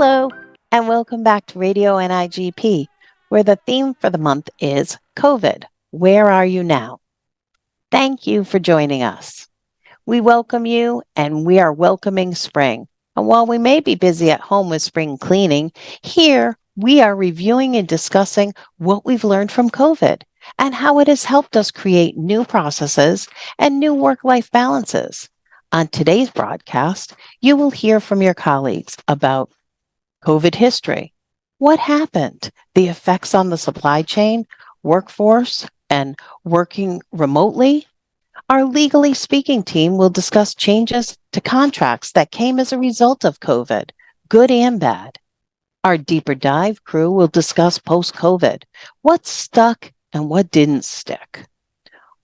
Hello, and welcome back to Radio NIGP, where the theme for the month is COVID. Where are you now? Thank you for joining us. We welcome you, and we are welcoming spring. And while we may be busy at home with spring cleaning, here we are reviewing and discussing what we've learned from COVID and how it has helped us create new processes and new work-life balances. On today's broadcast, you will hear from your colleagues about COVID history. What happened? The effects on the supply chain, workforce, and working remotely? Our Legally Speaking team will discuss changes to contracts that came as a result of COVID, good and bad. Our Deeper Dive crew will discuss post-COVID, what stuck and what didn't stick.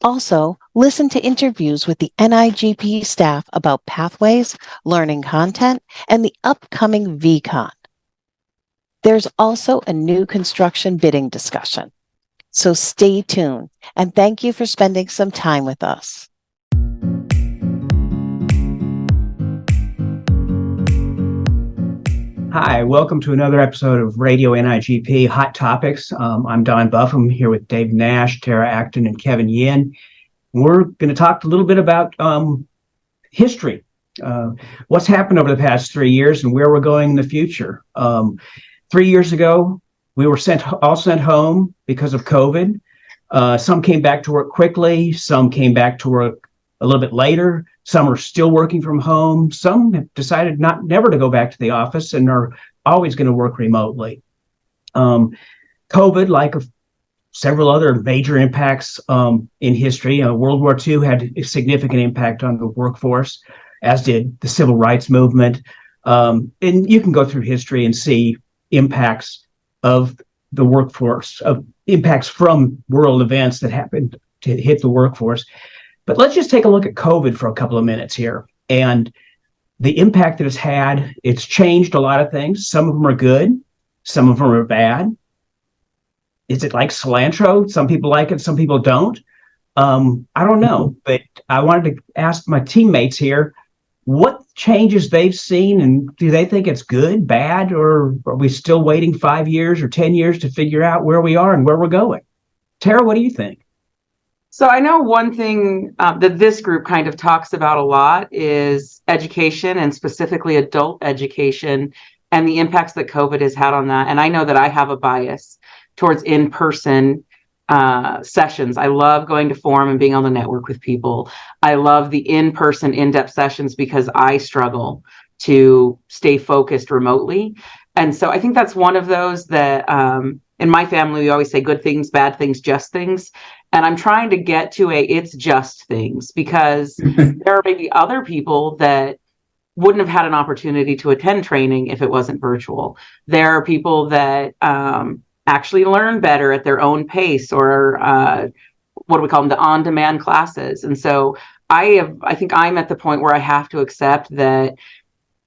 Also, listen to interviews with the NIGP staff about pathways, learning content, and the upcoming VCon. There's also a new construction bidding discussion. So stay tuned, and thank you for spending some time with us. Hi, welcome to another episode of Radio NIGP Hot Topics. I'm Don Buffum here with Dave Nash, Tara Acton, and Kevin Yin. We're going to talk a little bit about history, what's happened over the past 3 years and where we're going in the future. 3 years ago, we were all sent home because of COVID. Some came back to work quickly. Some came back to work a little bit later. Some are still working from home. Some have decided never to go back to the office and are always going to work remotely. COVID, like several other major impacts in history, World War II had a significant impact on the workforce, as did the civil rights movement. And you can go through history and see impacts of the workforce, of impacts from world events that happened to hit the workforce. But let's just take a look at COVID for a couple of minutes here and the impact that it's had. It's changed a lot of things. Some of them are good, some of them are bad. Is it like cilantro? Some people like it, some people don't. I don't know, but I wanted to ask my teammates here what changes they've seen, and do they think it's good, bad, or are we still waiting 5 years or 10 years to figure out where we are and where we're going? Tara, what do you think? So I know one thing that this group kind of talks about a lot is education, and specifically adult education, and the impacts that COVID has had on that. And I know that I have a bias towards in-person sessions. I love going to forum and being able to network with people. I love the in-person, in-depth sessions because I struggle to stay focused remotely. And so I think that's one of those that in my family, we always say good things, bad things, just things. And I'm trying to get to it's just things, because there are maybe other people that wouldn't have had an opportunity to attend training if it wasn't virtual. There are people that actually learn better at their own pace, or what do we call them, the on-demand classes. And so I think I'm at the point where I have to accept that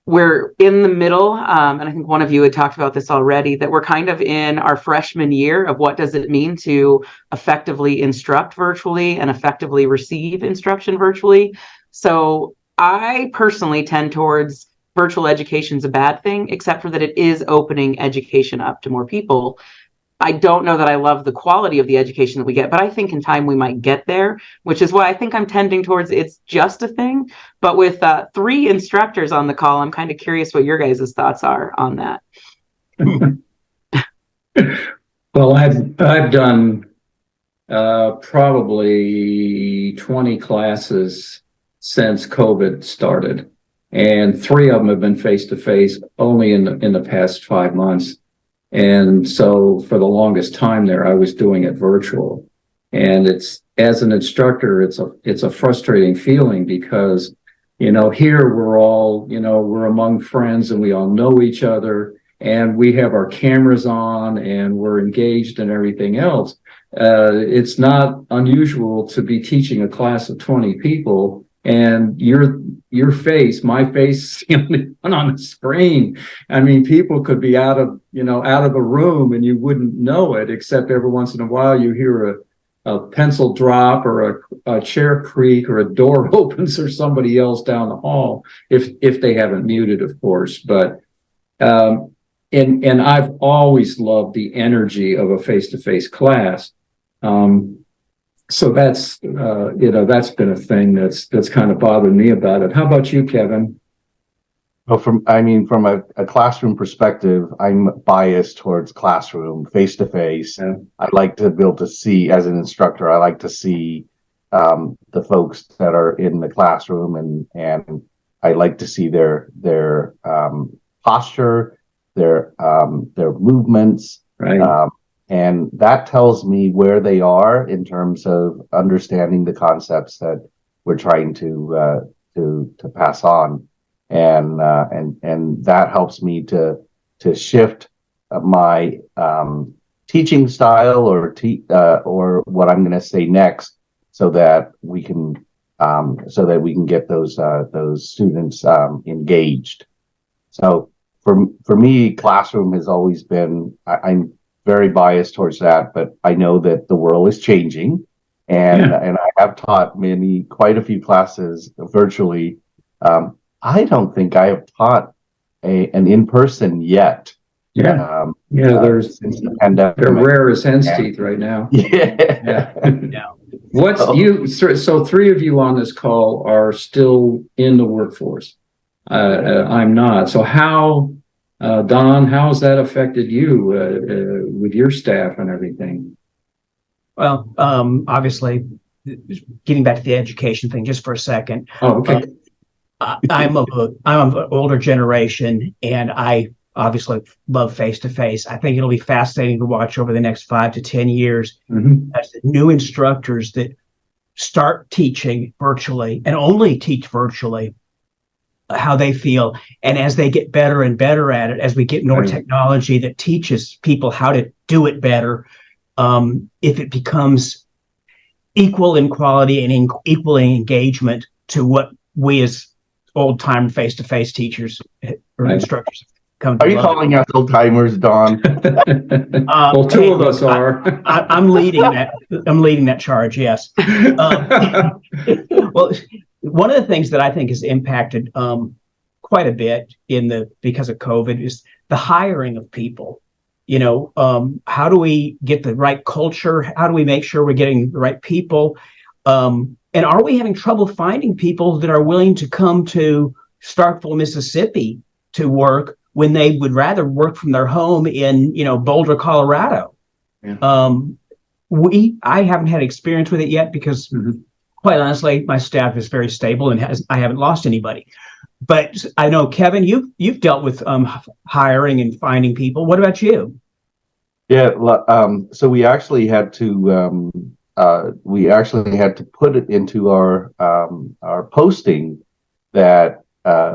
we're in the middle, and I think one of you had talked about this already, that we're kind of in our freshman year of what does it mean to effectively instruct virtually and effectively receive instruction virtually. So I personally tend towards virtual education is a bad thing, except for that it is opening education up to more people. I don't know that I love the quality of the education that we get, but I think in time we might get there, which is why I think I'm tending towards it's just a thing. But with 3 instructors on the call, I'm kind of curious what your guys' thoughts are on that. Well, I've done probably 20 classes since COVID started, and 3 of them have been face-to-face only in the past 5 months. And so for the longest time there, I was doing it virtual. And it's, as an instructor, it's a frustrating feeling because, here we're all, we're among friends and we all know each other and we have our cameras on and we're engaged in everything else. It's not unusual to be teaching a class of 20 people and your face, my face, the only one on the screen. I mean, people could be out of the room and you wouldn't know it, except every once in a while you hear a pencil drop or a chair creak or a door opens or somebody else down the hall, if they haven't muted, of course. But and I've always loved the energy of a face-to-face class. So that's that's been a thing that's kind of bothered me about it. How about you, Kevin? Well, from a classroom perspective, I'm biased towards classroom, face to face. I like to be able to see, as an instructor, I like to see the folks that are in the classroom, and I like to see their posture, their movements, Right. and that tells me where they are in terms of understanding the concepts that we're trying to pass on, and that helps me to shift my teaching style or what I'm going to say next, so that we can get those students engaged. So for me, classroom has always been, I'm very biased towards that, but I know that the world is changing, and Yeah. and I have taught quite a few classes virtually. I don't think I have taught an in person yet. Yeah. There's Since the pandemic. they're rare as hen's teeth right now. Yeah. Yeah. So three of you on this call are still in the workforce. I'm not. So how, Don, how has that affected you with your staff and everything? Well, obviously, getting back to the education thing just for a second. Oh, okay. I'm of an older generation, and I obviously love face to face. I think it'll be fascinating to watch over the next 5 to 10 years as the new instructors that start teaching virtually and only teach virtually, how they feel. And as they get better and better at it, as we get more technology that teaches people how to do it better, if it becomes equal in quality and equal in engagement to what we as old-time face-to-face teachers or instructors come to Are you love. calling us old timers, Don? Well, two of us are. I'm leading that. I'm leading that charge. Yes. Well, one of the things that I think has impacted quite a bit because of COVID is the hiring of people. How do we get the right culture? How do we make sure we're getting the right people? And are we having trouble finding people that are willing to come to Starkville, Mississippi to work when they would rather work from their home in, Boulder, Colorado? Yeah. I haven't had experience with it yet because quite honestly, my staff is very stable and I haven't lost anybody. But I know, Kevin, you've dealt with hiring and finding people. What about you? Yeah, so we actually had to put it into our posting that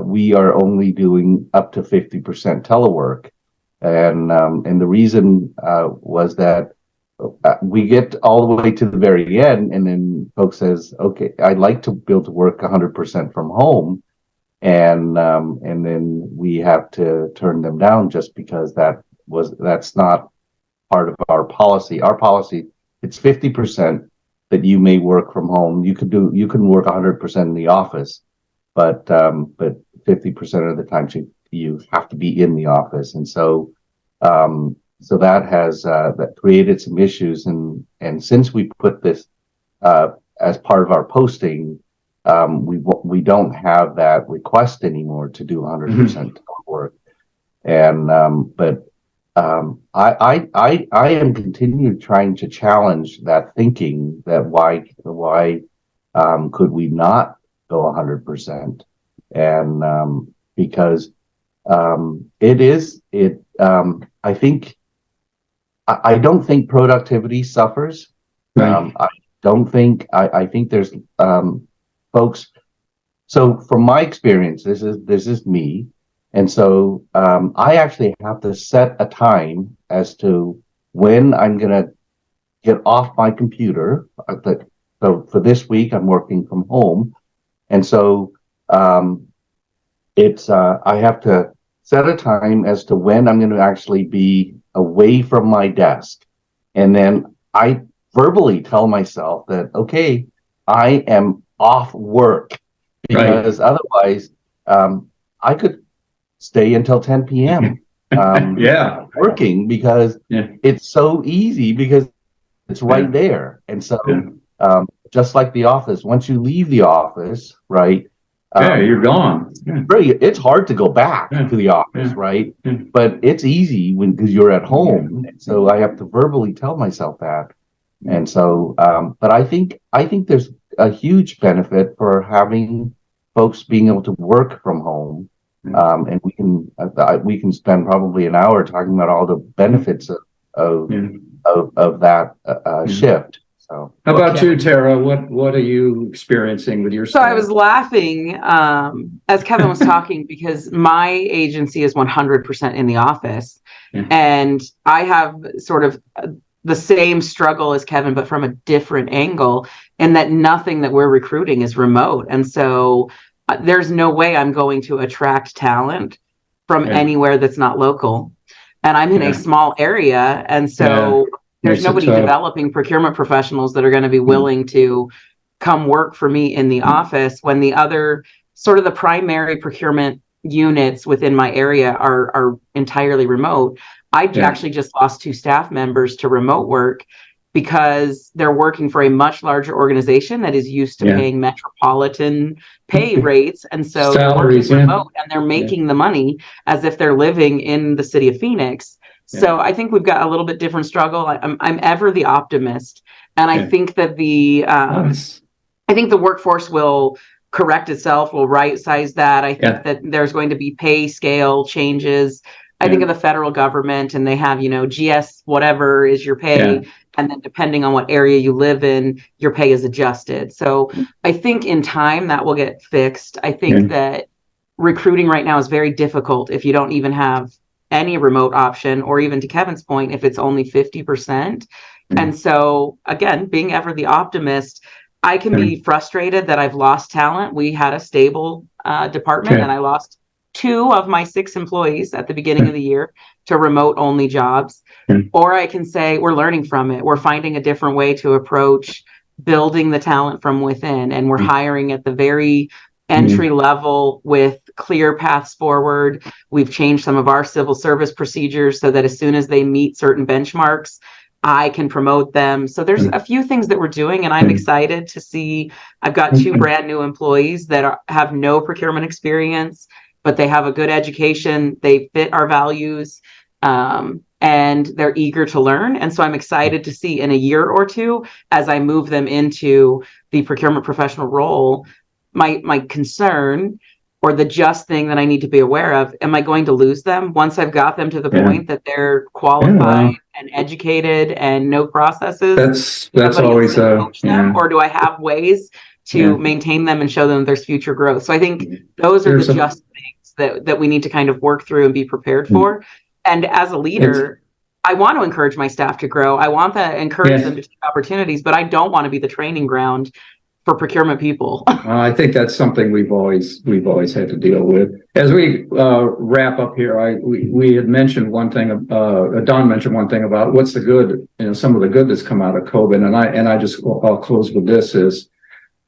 we are only doing up to 50% telework, and the reason was that we get all the way to the very end, and then folks says, "Okay, I'd like to be able to work 100% from home," and then we have to turn them down just because that's not part of our policy. Our policy, it's 50% that you may work from home. You can work 100% in the office, but 50% of the time you have to be in the office, and so that created some issues, and since we put this as part of our posting, we don't have that request anymore to do 100% work, and I am continuing trying to challenge that thinking that why could we not go 100%, and because I think I don't think productivity suffers. I don't think I think there's folks. So from my experience, this is me. And so I actually have to set a time as to when I'm going to get off my computer. So for this week, I'm working from home. And so I have to set a time as to when I'm going to actually be away from my desk. And then I verbally tell myself that, okay, I am off work, because otherwise I could stay until 10 p.m. Yeah. working because it's so easy because it's right there. And so, just like the office, once you leave the office, right? You're gone. It's hard to go back to the office, right? But it's easy because you're at home. So I have to verbally tell myself that. And so, but I think there's a huge benefit for having folks being able to work from home. And we can spend probably an hour talking about all the benefits of that shift. So, how about you, Tara? What are you experiencing with your So staff? I was laughing as Kevin was talking because my agency is 100% in the office, and I have sort of the same struggle as Kevin, but from a different angle, in that nothing that we're recruiting is remote, and so there's no way I'm going to attract talent from anywhere that's not local, and I'm in a small area, and so there's nobody developing procurement professionals that are going to be willing to come work for me in the office when the other sort of the primary procurement units within my area are entirely remote. I actually just lost 2 staff members to remote work because they're working for a much larger organization that is used to paying metropolitan pay rates. And so they're working remote and they're making the money as if they're living in the city of Phoenix. So I think we've got a little bit different struggle. I'm ever the optimist. And I think that I think the workforce will correct itself, will right size that. I think that there's going to be pay scale changes. I think of the federal government and they have, GS, whatever is your pay. And then depending on what area you live in, your pay is adjusted. So I think in time that will get fixed. I think that recruiting right now is very difficult if you don't even have any remote option, or even to Kevin's point, if it's only 50%. And so again, being ever the optimist, I can be frustrated that I've lost talent. We had a stable department and I lost 2 of my 6 employees at the beginning of the year to remote only jobs. Or I can say we're learning from it. We're finding a different way to approach building the talent from within. And we're hiring at the very entry level with clear paths forward. We've changed some of our civil service procedures so that as soon as they meet certain benchmarks, I can promote them. So there's a few things that we're doing, and I'm excited to see. I've got 2 brand new employees that have no procurement experience, but they have a good education. They fit our values, and they're eager to learn. And so I'm excited to see in a year or 2, as I move them into the procurement professional role, my concern or the just thing that I need to be aware of, am I going to lose them once I've got them to the point that they're qualified and educated and know processes? That's always or do I have ways to maintain them and show them there's future growth? So I think those are the just things that we need to kind of work through and be prepared for. And as a leader, I want to encourage my staff to grow. I want to encourage them to take opportunities, but I don't want to be the training ground for procurement people. I think that's something we've always had to deal with. As we wrap up here, we had mentioned one thing. Don mentioned one thing about what's the good, some of the good that's come out of COVID, and I'll close with this: is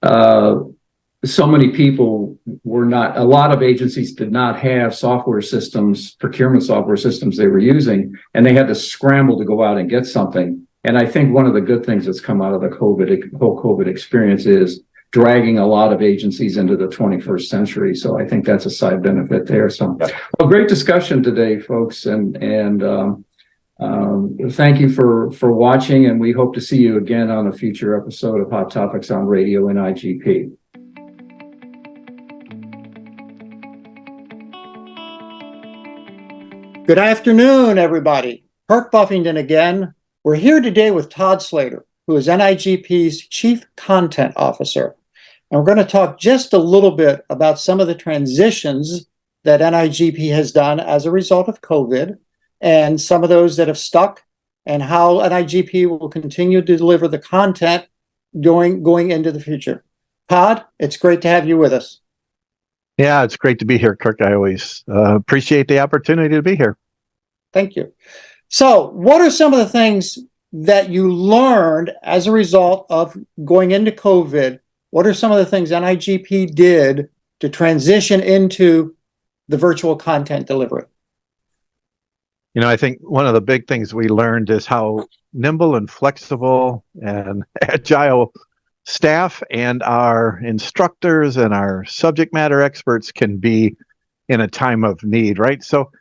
so many people a lot of agencies did not have software systems, procurement software systems they were using, and they had to scramble to go out and get something. And I think one of the good things that's come out of the whole COVID experience is dragging a lot of agencies into the 21st century. So I think that's a side benefit there. So, well, great discussion today, folks, and thank you for watching. And we hope to see you again on a future episode of Hot Topics on Radio NIGP. Good afternoon, everybody. Kirk Buffington again. We're here today with Todd Slater, who is NIGP's Chief Content Officer. And we're going to talk just a little bit about some of the transitions that NIGP has done as a result of COVID, and some of those that have stuck, and how NIGP will continue to deliver the content going into the future. Todd, it's great to have you with us. Yeah, it's great to be here, Kirk. I always appreciate the opportunity to be here. Thank you. So what are some of the things that you learned as a result of going into COVID? What are some of the things NIGP did to transition into the virtual content delivery? I think one of the big things we learned is how nimble and flexible and agile staff and our instructors and our subject matter experts can be in a time of need, right? So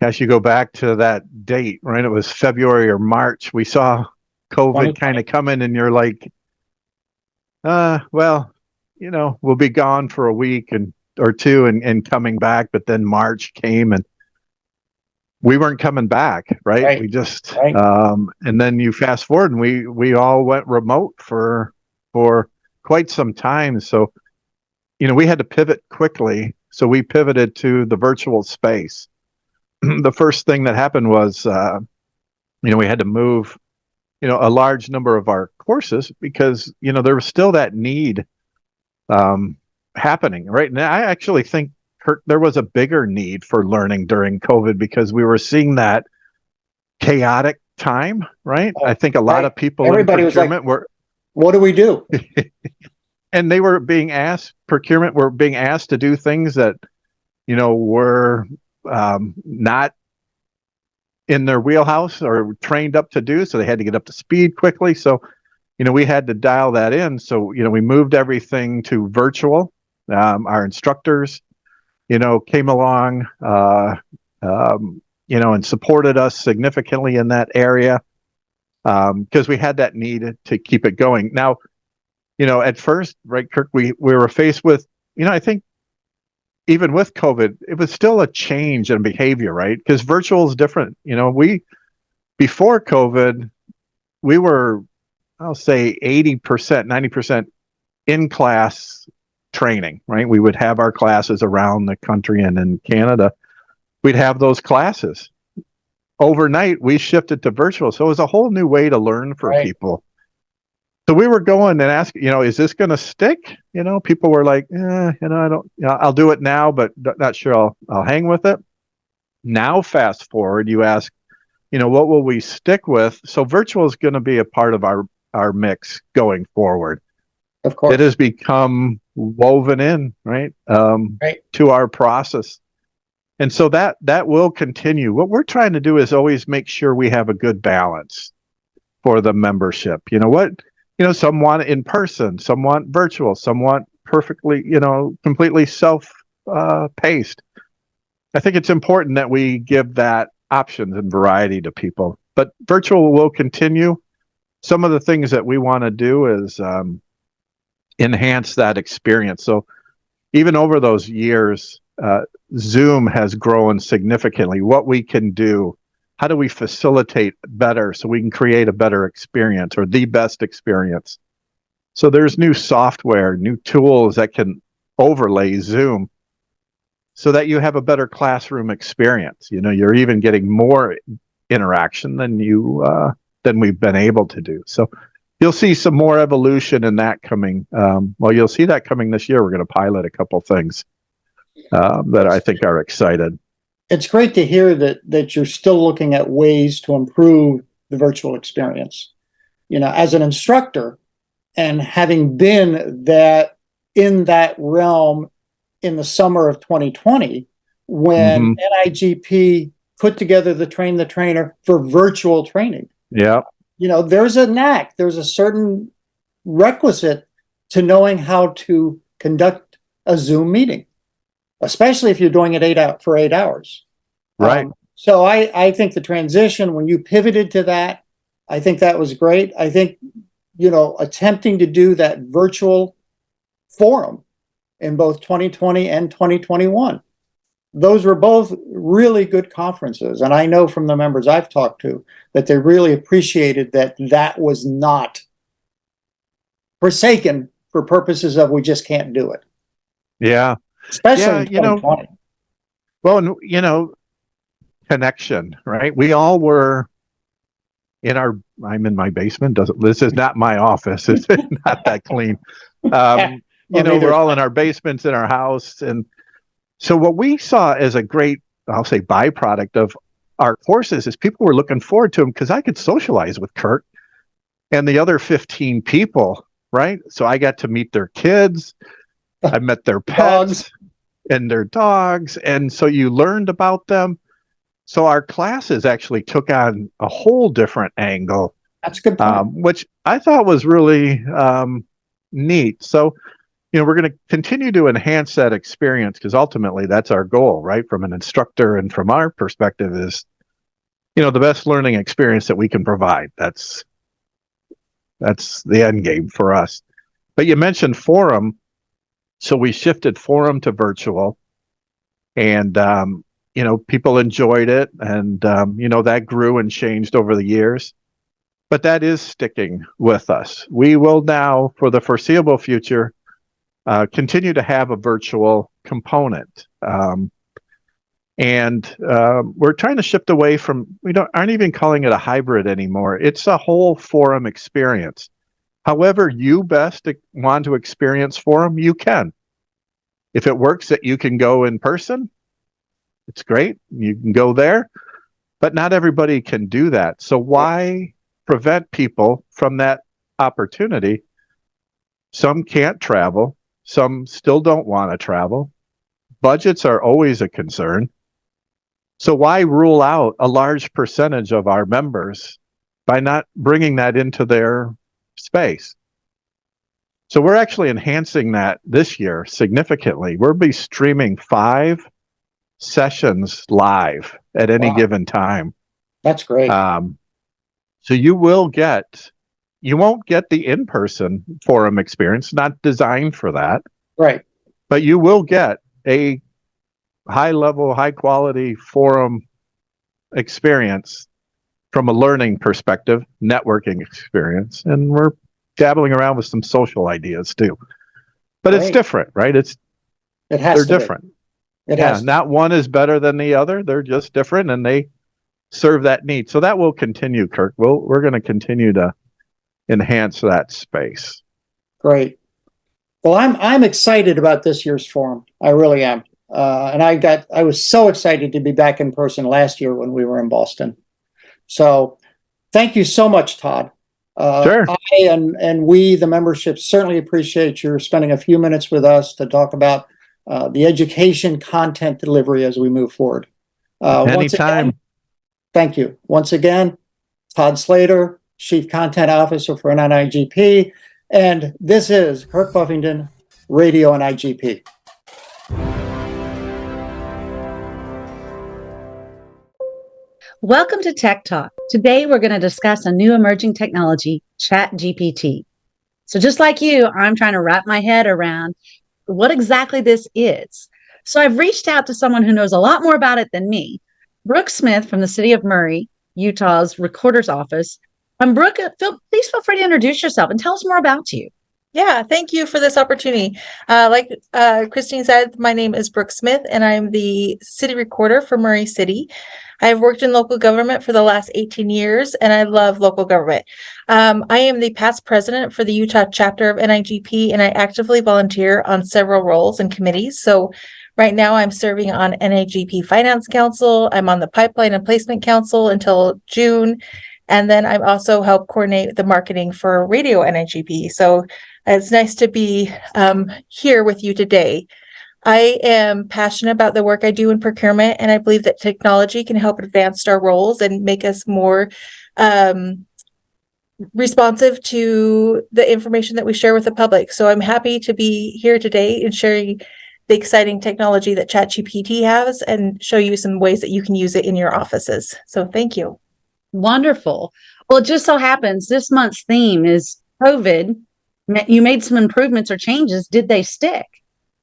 as you go back to that date, right, it was February or March, we saw COVID kind of come in, and you're like, well, we'll be gone for a week or two and coming back. But then March came and we weren't coming back, right? Right. We just, Right. and then you fast forward and we all went remote for quite some time. So, we had to pivot quickly. So we pivoted to the virtual space. The first thing that happened was, we had to move, a large number of our courses because, there was still that need happening, right? And I actually think, Kurt, there was a bigger need for learning during COVID because we were seeing that chaotic time, right? I think a lot of people Everybody in was like, procurement were, what do we do? and they were being asked, procurement were being asked to do things that, were not in their wheelhouse or trained up to do. So they had to get up to speed quickly. So, we had to dial that in. So, we moved everything to virtual. Our instructors, came along, and supported us significantly in that area because we had that need to keep it going. Now, at first, right, Kirk, we were faced with, I think even with COVID, it was still a change in behavior, right? Because virtual is different. Before COVID, we were, I'll say 80%, 90% in class training, right? We would have our classes around the country and in Canada. We'd have those classes. Overnight, we shifted to virtual. So it was a whole new way to learn for people. So we were going and asking, is this going to stick? People were like, I don't, I'll do it now, but not sure I'll hang with it. Now, fast forward, you ask, what will we stick with? So virtual is going to be a part of our mix going forward. Of course. It has become woven in, right, Right. to our process. And so that will continue. What we're trying to do is always make sure we have a good balance for the membership. Some want it in person, some want virtual, some want perfectly, completely self-paced. I think it's important that we give that options and variety to people. But virtual will continue. Some of the things that we want to do is enhance that experience. So even over those years, Zoom has grown significantly. What we can do, how do we facilitate better so we can create a better experience or the best experience? So there's new software, new tools that can overlay Zoom so that you have a better classroom experience. You're even getting more interaction than we've been able to do. So you'll see some more evolution in that coming. You'll see that coming this year. We're going to pilot a couple things that I think are excited. It's great to hear that you're still looking at ways to improve the virtual experience. As an instructor and having been in that realm in the summer of 2020, when NIGP put together the Train the Trainer for virtual training. Yeah. There's a knack, there's a certain requisite to knowing how to conduct a Zoom meeting, especially if you're doing it for 8 hours. Right. So I think the transition, when you pivoted to that, I think that was great. I think, attempting to do that virtual forum in both 2020 and 2021, those were both really good conferences. And I know from the members I've talked to that they really appreciated that was not forsaken for purposes of we just can't do it. Yeah. Especially in 2020. Connection, right? We all were I'm in my basement. This is not my office. It's not that clean. We're all in our basements in our house. And so what we saw as a great, I'll say, byproduct of our courses is people were looking forward to them because I could socialize with Kurt and the other 15 people, right? So I got to meet their kids. I met their pets and their dogs. And so you learned about them. So our classes actually took on a whole different angle, That's a good point. which I thought was really neat. So, we're going to continue to enhance that experience because ultimately that's our goal, right? From an instructor and from our perspective is, the best learning experience that we can provide. That's the end game for us. But you mentioned forum. So we shifted forum to virtual and, people enjoyed it and, that grew and changed over the years. But that is sticking with us. We will now, for the foreseeable future, continue to have a virtual component. And we're trying to shift away from, aren't even calling it a hybrid anymore. It's a whole forum experience. However you best want to experience forum, you can. If it works that you can go in person, it's great. You can go there, but not everybody can do that. So why prevent people from that opportunity? Some can't travel. Some still don't want to travel. Budgets are always a concern. So why rule out a large percentage of our members by not bringing that into their space? So we're actually enhancing that this year significantly. We'll be streaming 5 sessions live at any given time. That's great. So you won't get the in-person forum experience, not designed for that. Right. But you will get a high-level, high-quality forum experience from a learning perspective, networking experience, and we're dabbling around with some social ideas too. But it's different, right? They're different. Not one is better than the other. They're just different, and they serve that need. So that will continue, Kirk. We're going to continue to enhance that space. Great. Well, I'm excited about this year's forum. I really am. And I was so excited to be back in person last year when we were in Boston. So thank you so much, Todd. Sure. I and we, the membership, certainly appreciate your spending a few minutes with us to talk about the education content delivery as we move forward. Anytime. Thank you. Once again, Todd Slater, Chief Content Officer for NIGP. And this is Kirk Buffington, Radio NIGP. Welcome to Tech Talk. Today, we're going to discuss a new emerging technology, ChatGPT. So just like you, I'm trying to wrap my head around what exactly this is. So I've reached out to someone who knows a lot more about it than me, Brooke Smith from the city of Murray, Utah's Recorder's Office. Brooke, please feel free to introduce yourself and tell us more about you. Yeah, thank you for this opportunity. Like Christine said, my name is Brooke Smith, and I'm the city recorder for Murray City. I've worked in local government for the last 18 years, and I love local government. I am the past president for the Utah chapter of NIGP, and I actively volunteer on several roles and committees. So right now I'm serving on NIGP Finance Council. I'm on the Pipeline and Placement Council until June. And then I also help coordinate the marketing for Radio NIGP. So it's nice to be here with you today. I am passionate about the work I do in procurement, and I believe that technology can help advance our roles and make us more responsive to the information that we share with the public. So I'm happy to be here today and sharing the exciting technology that ChatGPT has and show you some ways that you can use it in your offices. So thank you. Wonderful. Well, it just so happens this month's theme is COVID. You made some improvements or changes. Did they stick?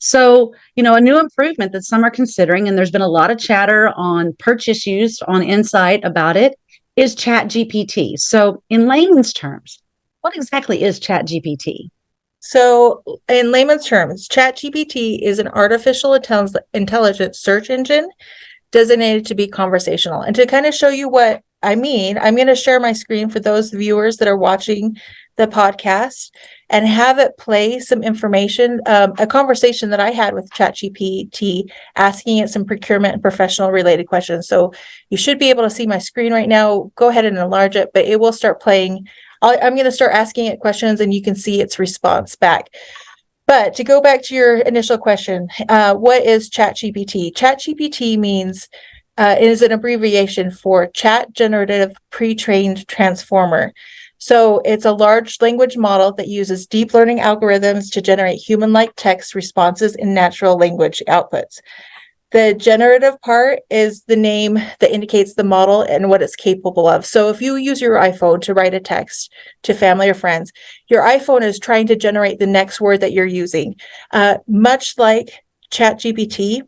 So, a new improvement that some are considering, and there's been a lot of chatter on Perch Issues on Insight about it, is ChatGPT. So in layman's terms, what exactly is ChatGPT? So in layman's terms, ChatGPT is an artificial intelligence search engine designated to be conversational. And to kind of show you what I mean, I'm going to share my screen for those viewers that are watching the podcast and have it play some information, a conversation that I had with ChatGPT, asking it some procurement and professional related questions. So you should be able to see my screen right now. Go ahead and enlarge it, but it will start playing. I'm going to start asking it questions and you can see its response back. But to go back to your initial question, what is ChatGPT? ChatGPT means is an abbreviation for Chat Generative Pre-trained Transformer. So it's a large language model that uses deep learning algorithms to generate human-like text responses in natural language outputs. The generative part is the name that indicates the model and what it's capable of. So if you use your iPhone to write a text to family or friends, your iPhone is trying to generate the next word that you're using. Much like ChatGPT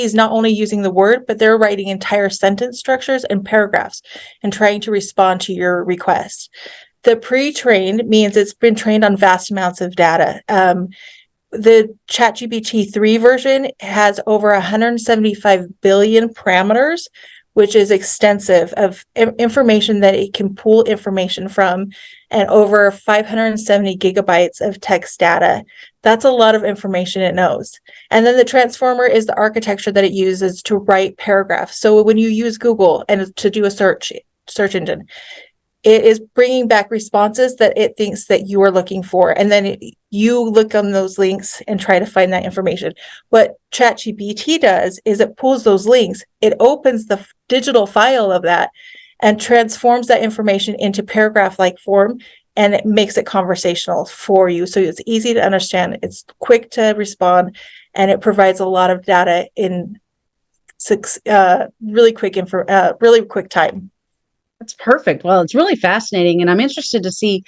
is not only using the word, but they're writing entire sentence structures and paragraphs and trying to respond to your request. The pre-trained means it's been trained on vast amounts of data. The ChatGPT 3 version has over 175 billion parameters, which is extensive of information that it can pull information from, and over 570 gigabytes of text data. That's a lot of information it knows. And then the transformer is the architecture that it uses to write paragraphs. So when you use Google and to do a search engine, it is bringing back responses that it thinks that you are looking for. And then you look on those links and try to find that information. What ChatGPT does is it pulls those links, it opens the digital file of that and transforms that information into paragraph-like form, and it makes it conversational for you. So it's easy to understand, it's quick to respond, and it provides a lot of data in really quick time. That's perfect. Well, it's really fascinating. And I'm interested to see,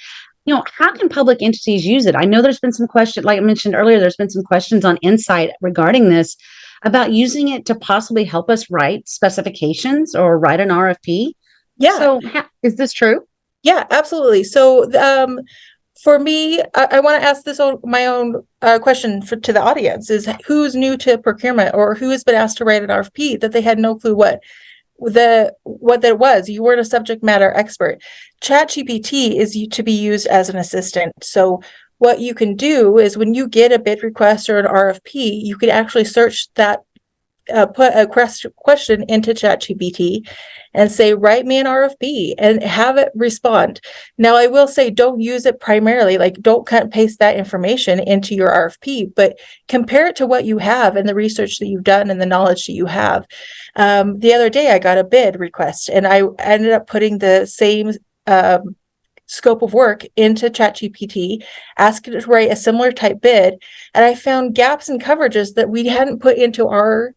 how can public entities use it? I know there's been some questions, like I mentioned earlier, there's been some questions on Insight regarding this, about using it to possibly help us write specifications or write an RFP. Yeah. So is this true? Yeah, absolutely. So for me, I want to ask my own question to the audience is, who's new to procurement, or who has been asked to write an RFP that they had no clue what that was? You weren't a subject matter expert. ChatGPT is to be used as an assistant. So what you can do is, when you get a bid request or an RFP, you can actually search that, put a question into ChatGPT and say, write me an RFP, and have it respond. Now, I will say, don't use it primarily, like don't cut and paste that information into your RFP, but compare it to what you have and the research that you've done and the knowledge that you have. The other day I got a bid request, and I ended up putting the same scope of work into ChatGPT, asked it to write a similar type bid, and I found gaps in coverages that we hadn't put into our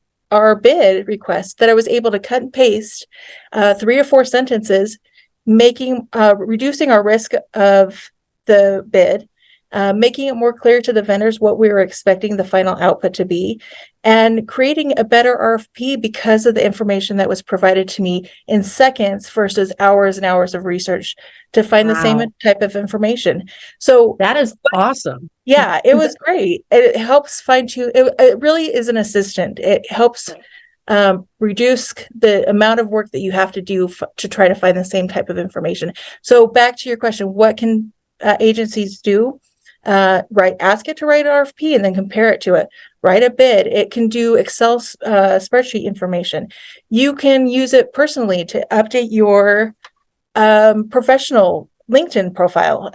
bid request, that I was able to cut and paste 3 or 4 sentences, reducing our risk of the bid, making it more clear to the vendors what we were expecting the final output to be, and creating a better RFP because of the information that was provided to me in seconds versus hours and hours of research to find the same type of information. So that is awesome. Yeah, it was great. It helps fine-tune. It really is an assistant. It helps reduce the amount of work that you have to do to try to find the same type of information. So back to your question, what can agencies do? Ask it to write an RFP and then compare it to it. Write a bid. It can do Excel spreadsheet information. You can use it personally to update your professional LinkedIn profile.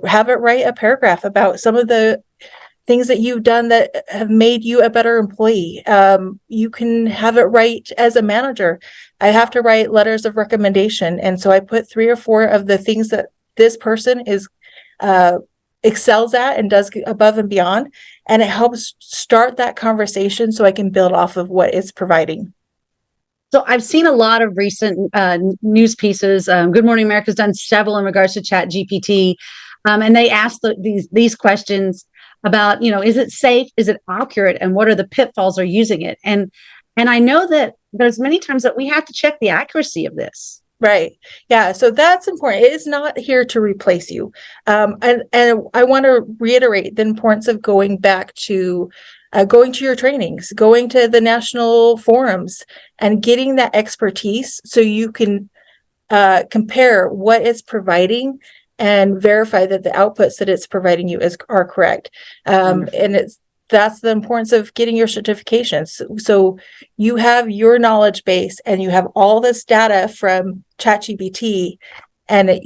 Have it write a paragraph about some of the things that you've done that have made you a better employee. You can have it write as a manager. I have to write letters of recommendation, and so I put 3 or 4 of the things that this person is excels at and does above and beyond, and it helps start that conversation so I can build off of what it's providing. So I've seen a lot of recent news pieces. Good Morning America's done several in regards to ChatGPT, and they ask these questions about, is it safe? Is it accurate? And what are the pitfalls of using it? And I know that there's many times that we have to check the accuracy of this. Right. Yeah. So that's important. It is not here to replace you. And I want to reiterate the importance of going back to going to your trainings, going to the national forums, and getting that expertise so you can compare what it's providing and verify that the outputs that it's providing you are correct. And that's the importance of getting your certifications. So you have your knowledge base and you have all this data from ChatGPT, and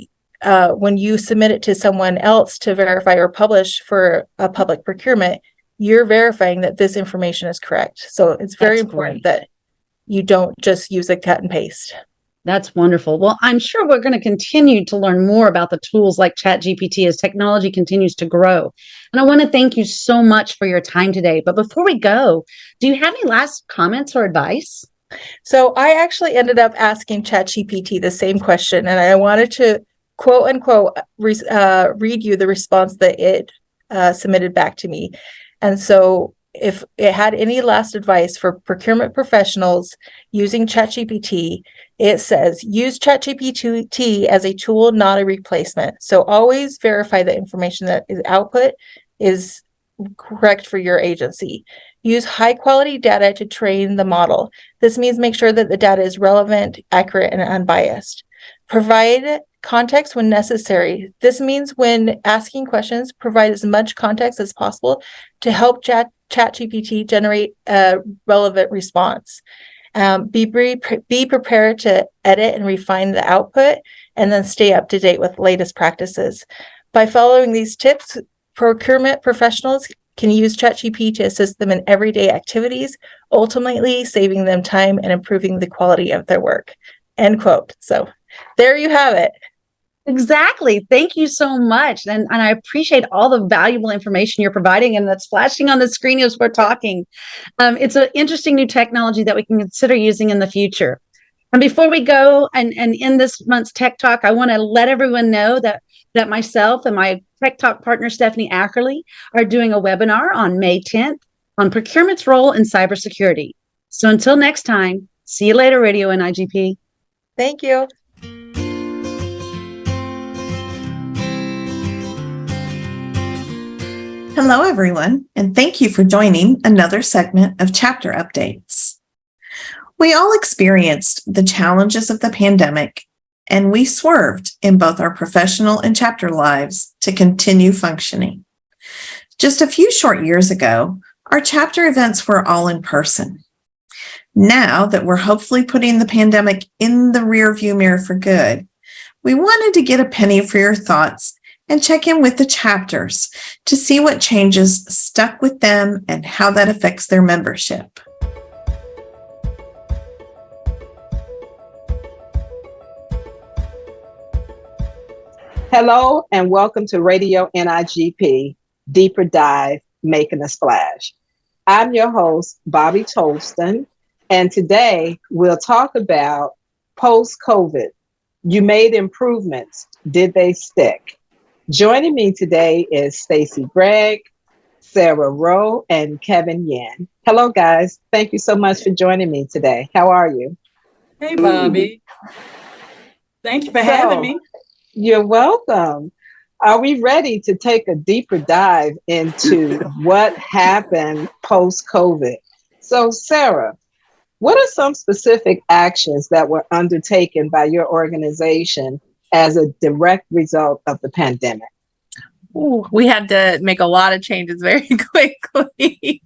when you submit it to someone else to verify or publish for a public procurement, you're verifying that this information is correct. So it's very important that you don't just use a cut and paste. That's wonderful. Well, I'm sure we're going to continue to learn more about the tools like ChatGPT as technology continues to grow. And I want to thank you so much for your time today. But before we go, do you have any last comments or advice? So I actually ended up asking ChatGPT the same question, and I wanted to quote unquote read you the response that it submitted back to me. And so if it had any last advice for procurement professionals using ChatGPT, it says use ChatGPT as a tool, not a replacement. So always verify the information that is output is correct for your agency. Use high quality data to train the model. This means make sure that the data is relevant, accurate, and unbiased. Provide context when necessary. This means when asking questions, provide as much context as possible to help ChatGPT generate a relevant response. Be prepared to edit and refine the output, and then stay up to date with latest practices. By following these tips, procurement professionals can use ChatGPT to assist them in everyday activities, ultimately saving them time and improving the quality of their work. End quote. So there you have it. Exactly. Thank you so much. And I appreciate all the valuable information you're providing and that's flashing on the screen as we're talking. It's an interesting new technology that we can consider using in the future. And before we go and in this month's Tech Talk, I want to let everyone know that myself and my Tech Talk partner, Stephanie Ackerley, are doing a webinar on May 10th on procurement's role in cybersecurity. So until next time, see you later, Radio NIGP. Thank you. Hello, everyone, and thank you for joining another segment of Chapter Updates. We all experienced the challenges of the pandemic, and we swerved in both our professional and chapter lives to continue functioning. Just a few short years ago, our chapter events were all in person. Now that we're hopefully putting the pandemic in the rearview mirror for good, we wanted to get a penny for your thoughts and check in with the chapters to see what changes stuck with them and how that affects their membership. Hello and welcome to Radio NIGP, Deeper Dive, Making a Splash. I'm your host, Bobby Tolston, and today we'll talk about post-COVID. You made improvements. Did they stick? Joining me today is Stacy Gregg, Sarah Rowe, and Kevin Yen. Hello, guys. Thank you so much for joining me today. How are you? Hey, Bobby. Thank you for having me. You're welcome. Are we ready to take a deeper dive into what happened post-COVID? So, Sarah, what are some specific actions that were undertaken by your organization as a direct result of the pandemic? Ooh, we had to make a lot of changes very quickly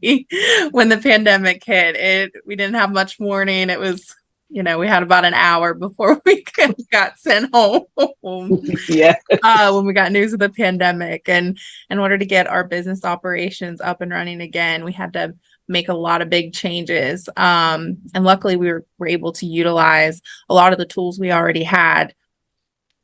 when the pandemic hit. We didn't have much warning. It was, we had about an hour before we got sent home. Yeah. When we got news of the pandemic, and in order to get our business operations up and running again, we had to make a lot of big changes. And luckily, we were able to utilize a lot of the tools we already had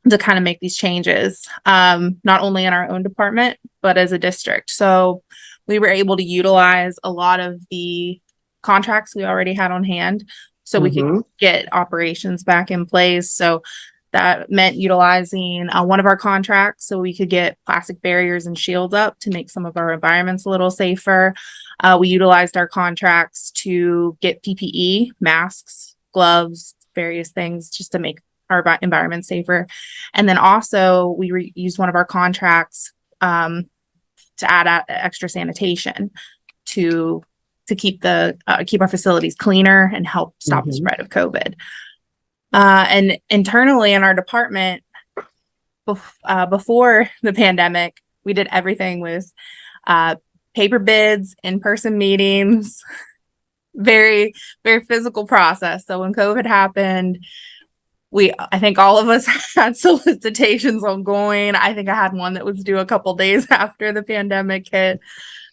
to kind of make these changes, not only in our own department, but as a district. So we were able to utilize a lot of the contracts we already had on hand so we could get operations back in place. So that meant utilizing one of our contracts so we could get plastic barriers and shields up to make some of our environments a little safer. We utilized our contracts to get PPE, masks, gloves, various things just to make our environment safer. And then also we used one of our contracts to add extra sanitation to keep our facilities cleaner and help stop the spread of COVID. And internally in our department, before the pandemic, we did everything with paper bids, in-person meetings, very, very physical process. So when COVID happened, I think all of us had solicitations ongoing. I think I had one that was due a couple days after the pandemic hit.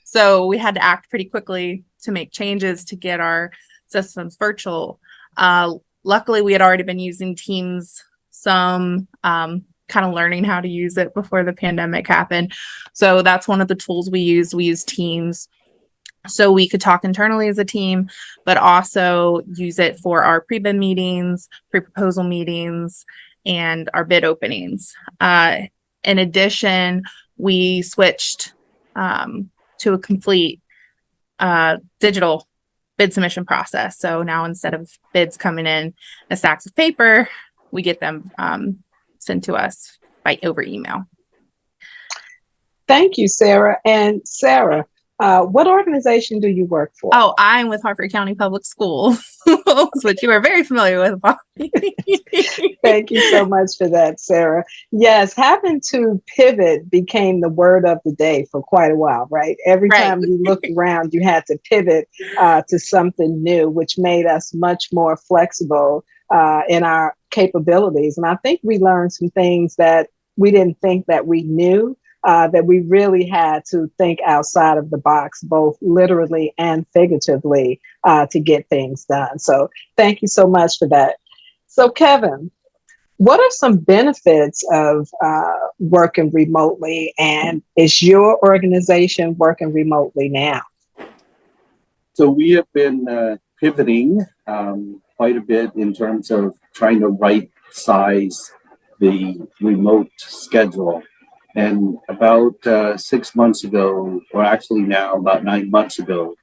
So we had to act pretty quickly to make changes to get our systems virtual. Luckily, we had already been using Teams some, kind of learning how to use it before the pandemic happened. So that's one of the tools we use. We use Teams so we could talk internally as a team, but also use it for our pre-bid meetings, pre-proposal meetings, and our bid openings. In addition, we switched to a complete digital bid submission process. So now instead of bids coming in as stacks of paper, we get them sent to us over email. Thank you, Sarah. And Sarah, what organization do you work for? Oh, I'm with Harford County Public Schools, which you are very familiar with, Bobby. Thank you so much for that, Sarah. Yes, having to pivot became the word of the day for quite a while, right? Every time you looked around, you had to pivot to something new, which made us much more flexible in our capabilities. And I think we learned some things that we didn't think that we knew. That we really had to think outside of the box, both literally and figuratively, to get things done. So thank you so much for that. So Kevin, what are some benefits of working remotely, and is your organization working remotely now? So we have been pivoting quite a bit in terms of trying to right size the remote schedule. And about 6 months ago, or actually now about 9 months ago,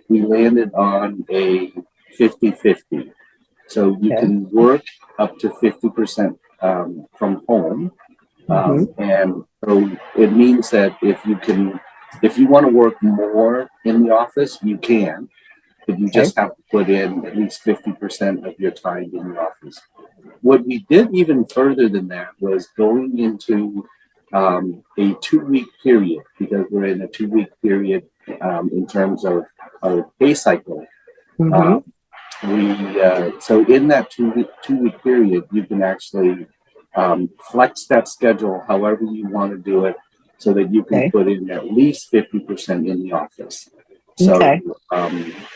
we landed on a 50-50. So you can work up to 50% from home. And so it means that if you want to work more in the office, you can, but you just have to put in at least 50% of your time in the office. What we did even further than that was going into a 2-week period, because we're in a 2-week period in terms of our pay cycle. So in that two-week period, you can actually flex that schedule however you want to do it, so that you can put in at least 50% in the office. So,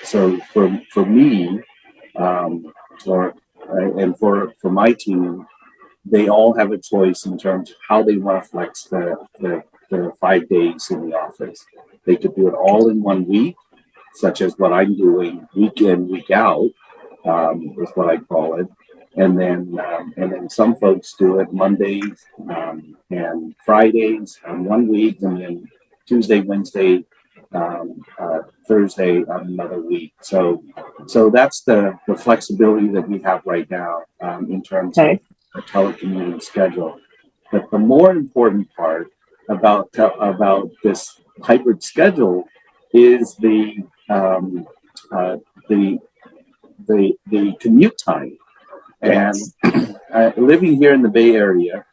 so for me, and for my team, they all have a choice in terms of how they want to flex the 5 days in the office. They could do it all in 1 week, such as what I'm doing, week in, week out, is what I call it. And then some folks do it Mondays and Fridays on 1 week, and then Tuesday, Wednesday, Thursday on another week. So that's the flexibility that we have right now in terms of a telecommuting schedule. But the more important part about this hybrid schedule is the commute time. And living here in the Bay Area,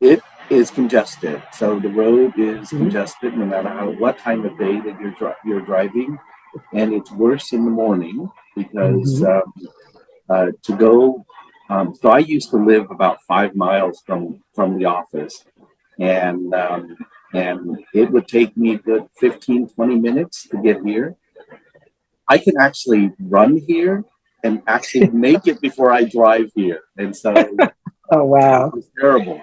it is congested. So the road is congested no matter what time of day that you're driving, and it's worse in the morning because to go. So I used to live about 5 miles from the office, and it would take me a good 15-20 minutes to get here. I can actually run here and actually make it before I drive here, and so oh wow, it's terrible.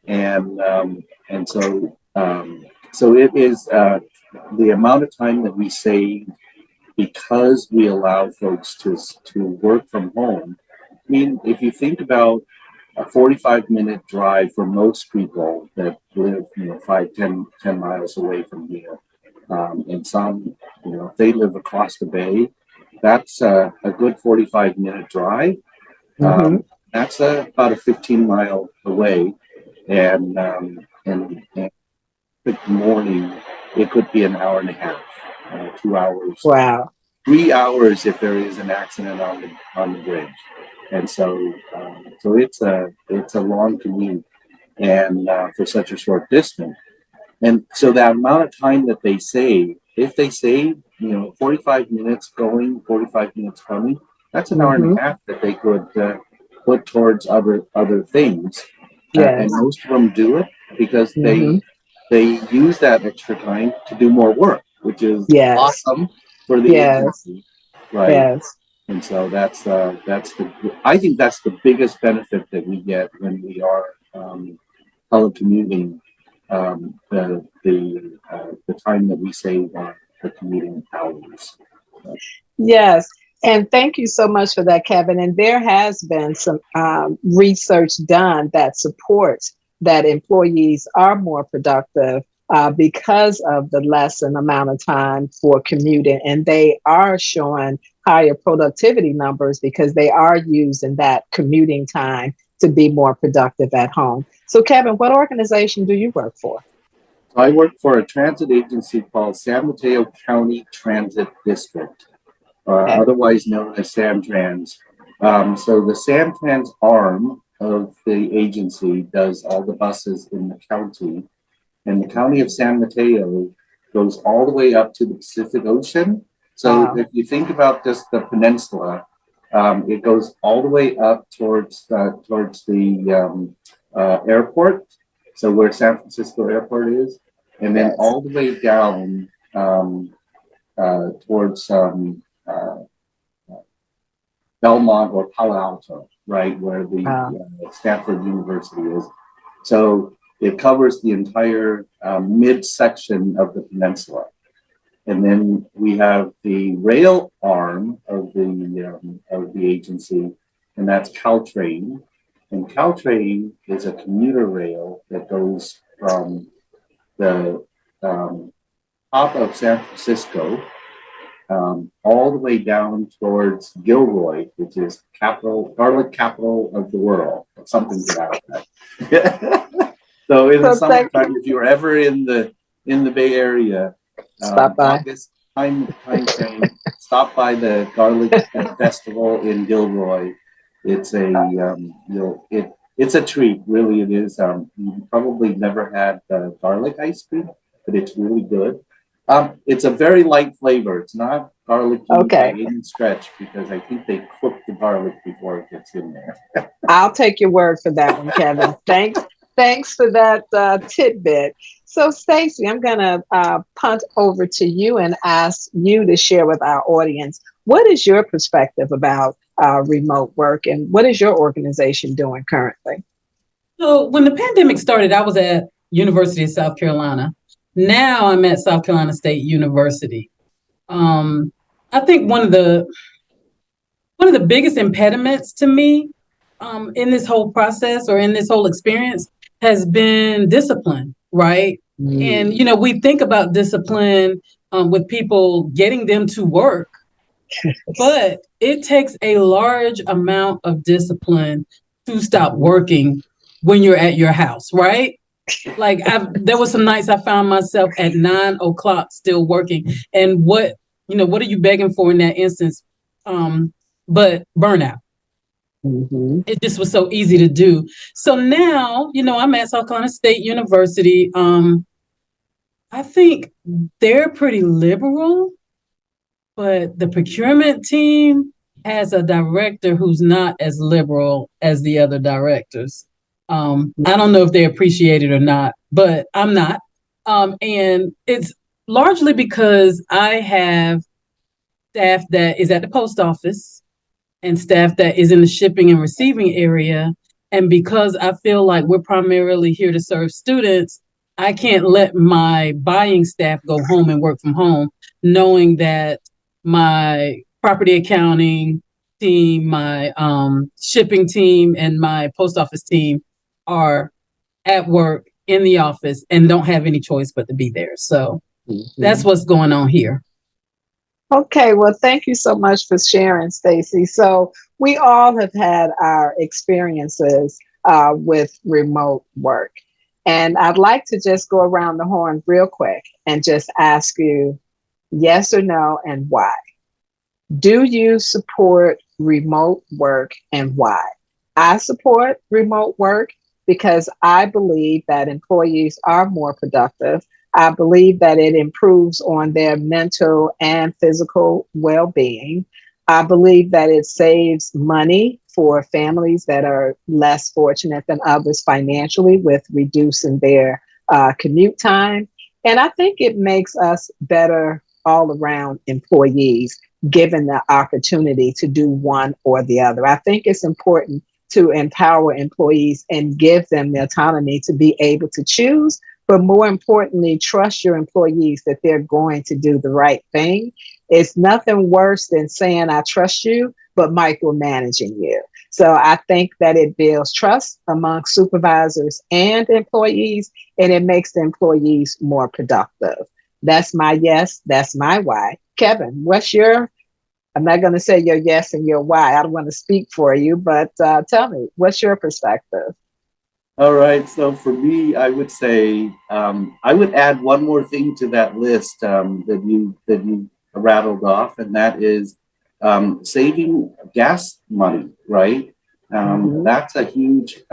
And so it is the amount of time that we save because we allow folks to work from home. I mean, if you think about a 45-minute drive for most people that live, 5-10 miles away from here, and some, if they live across the bay, that's a good 45-minute drive. That's about a 15-mile away, and the morning it could be an hour and a half, 2 hours. Wow. 3 hours if there is an accident on the bridge, and so it's a long commute, and for such a short distance, and so that amount of time that they save, if they save 45 minutes going, 45 minutes coming, that's an hour and a half that they could put towards other things, and most of them do it because they use that extra time to do more work, which is awesome for the agency, right? And so I think that's the biggest benefit that we get when we are telecommuting, the time that we save on the commuting hours. Yes. And thank you so much for that, Kevin. And there has been some research done that supports that employees are more productive because of the lessened amount of time for commuting. And they are showing higher productivity numbers because they are using that commuting time to be more productive at home. So, Kevin, what organization do you work for? I work for a transit agency called San Mateo County Transit District, otherwise known as SamTrans. So the SamTrans arm of the agency does all the buses in the county, and the county of San Mateo goes all the way up to the Pacific Ocean. So if you think about just the peninsula, it goes all the way up towards the airport, so where San Francisco Airport is, and then all the way down towards Belmont or Palo Alto, right, where the Stanford University is. So it covers the entire midsection of the peninsula. And then we have the rail arm of the agency, and that's Caltrain. And Caltrain is a commuter rail that goes from the top of San Francisco all the way down towards Gilroy, which is garlic capital of the world, or something to that effect. So in the summertime, if you're ever in the Bay Area, stop by. August time frame, stop by the Garlic Festival in Gilroy. It's it's a treat, really. It is. You probably never had garlic ice cream, but it's really good. It's a very light flavor. It's not garlicky by any stretch, because I think they cook the garlic before it gets in there. I'll take your word for that one, Kevin. Thanks for that tidbit. So, Stacey, I'm going to punt over to you and ask you to share with our audience, what is your perspective about remote work, and what is your organization doing currently? So when the pandemic started, I was at University of South Carolina. Now I'm at South Carolina State University. I think one of the biggest impediments to me in this whole process, or in this whole experience, has been discipline, right? And, we think about discipline with people, getting them to work, but it takes a large amount of discipline to stop working when you're at your house, right? Like there was some nights I found myself at 9 o'clock still working. And what are you begging for in that instance? But burnout. It just was so easy to do. So now, I'm at South Carolina State University. I think they're pretty liberal, but the procurement team has a director who's not as liberal as the other directors. I don't know if they appreciate it or not, but I'm not. And it's largely because I have staff that is at the post office and staff that is in the shipping and receiving area. And because I feel like we're primarily here to serve students, I can't let my buying staff go home and work from home, knowing that my property accounting team, my shipping team, and my post office team are at work in the office and don't have any choice but to be there. So that's what's going on here. Okay, well, thank you so much for sharing, Stacey. So we all have had our experiences with remote work. And I'd like to just go around the horn real quick and just ask you yes or no, and why. Do you support remote work, and why? I support remote work because I believe that employees are more productive. I believe that it improves on their mental and physical well-being. I believe that it saves money for families that are less fortunate than others financially, with reducing their commute time. And I think it makes us better all around employees. given the opportunity to do one or the other. I think it's important to empower employees and give them the autonomy to be able to choose, but more importantly, trust your employees that they're going to do the right thing. It's nothing worse than saying, I trust you, but micromanaging you. So I think that it builds trust among supervisors and employees, and it makes the employees more productive. That's my yes, that's my why. Kevin, what's your, I'm not going to say your yes and your why. I don't want to speak for you, but tell me, what's your perspective? All right. So for me, I would say I would add one more thing to that list that you rattled off, and that is saving gas money. Right. That's a huge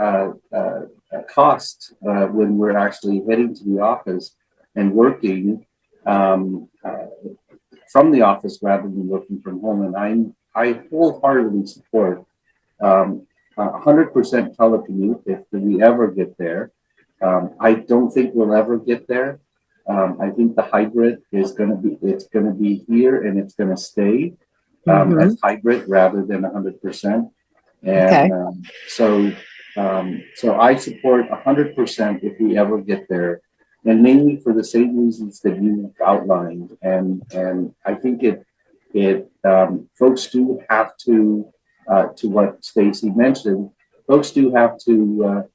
cost when we're actually heading to the office and working from the office rather than working from home. And I wholeheartedly support 100% telecommute if we ever get there. I don't think we'll ever get there. I think the hybrid is going to be, it's going to be here and it's going to stay as hybrid rather than 100%. And Okay. so I support 100% if we ever get there, and mainly for the same reasons that you outlined. And I think folks do have to what Stacy mentioned, folks do have to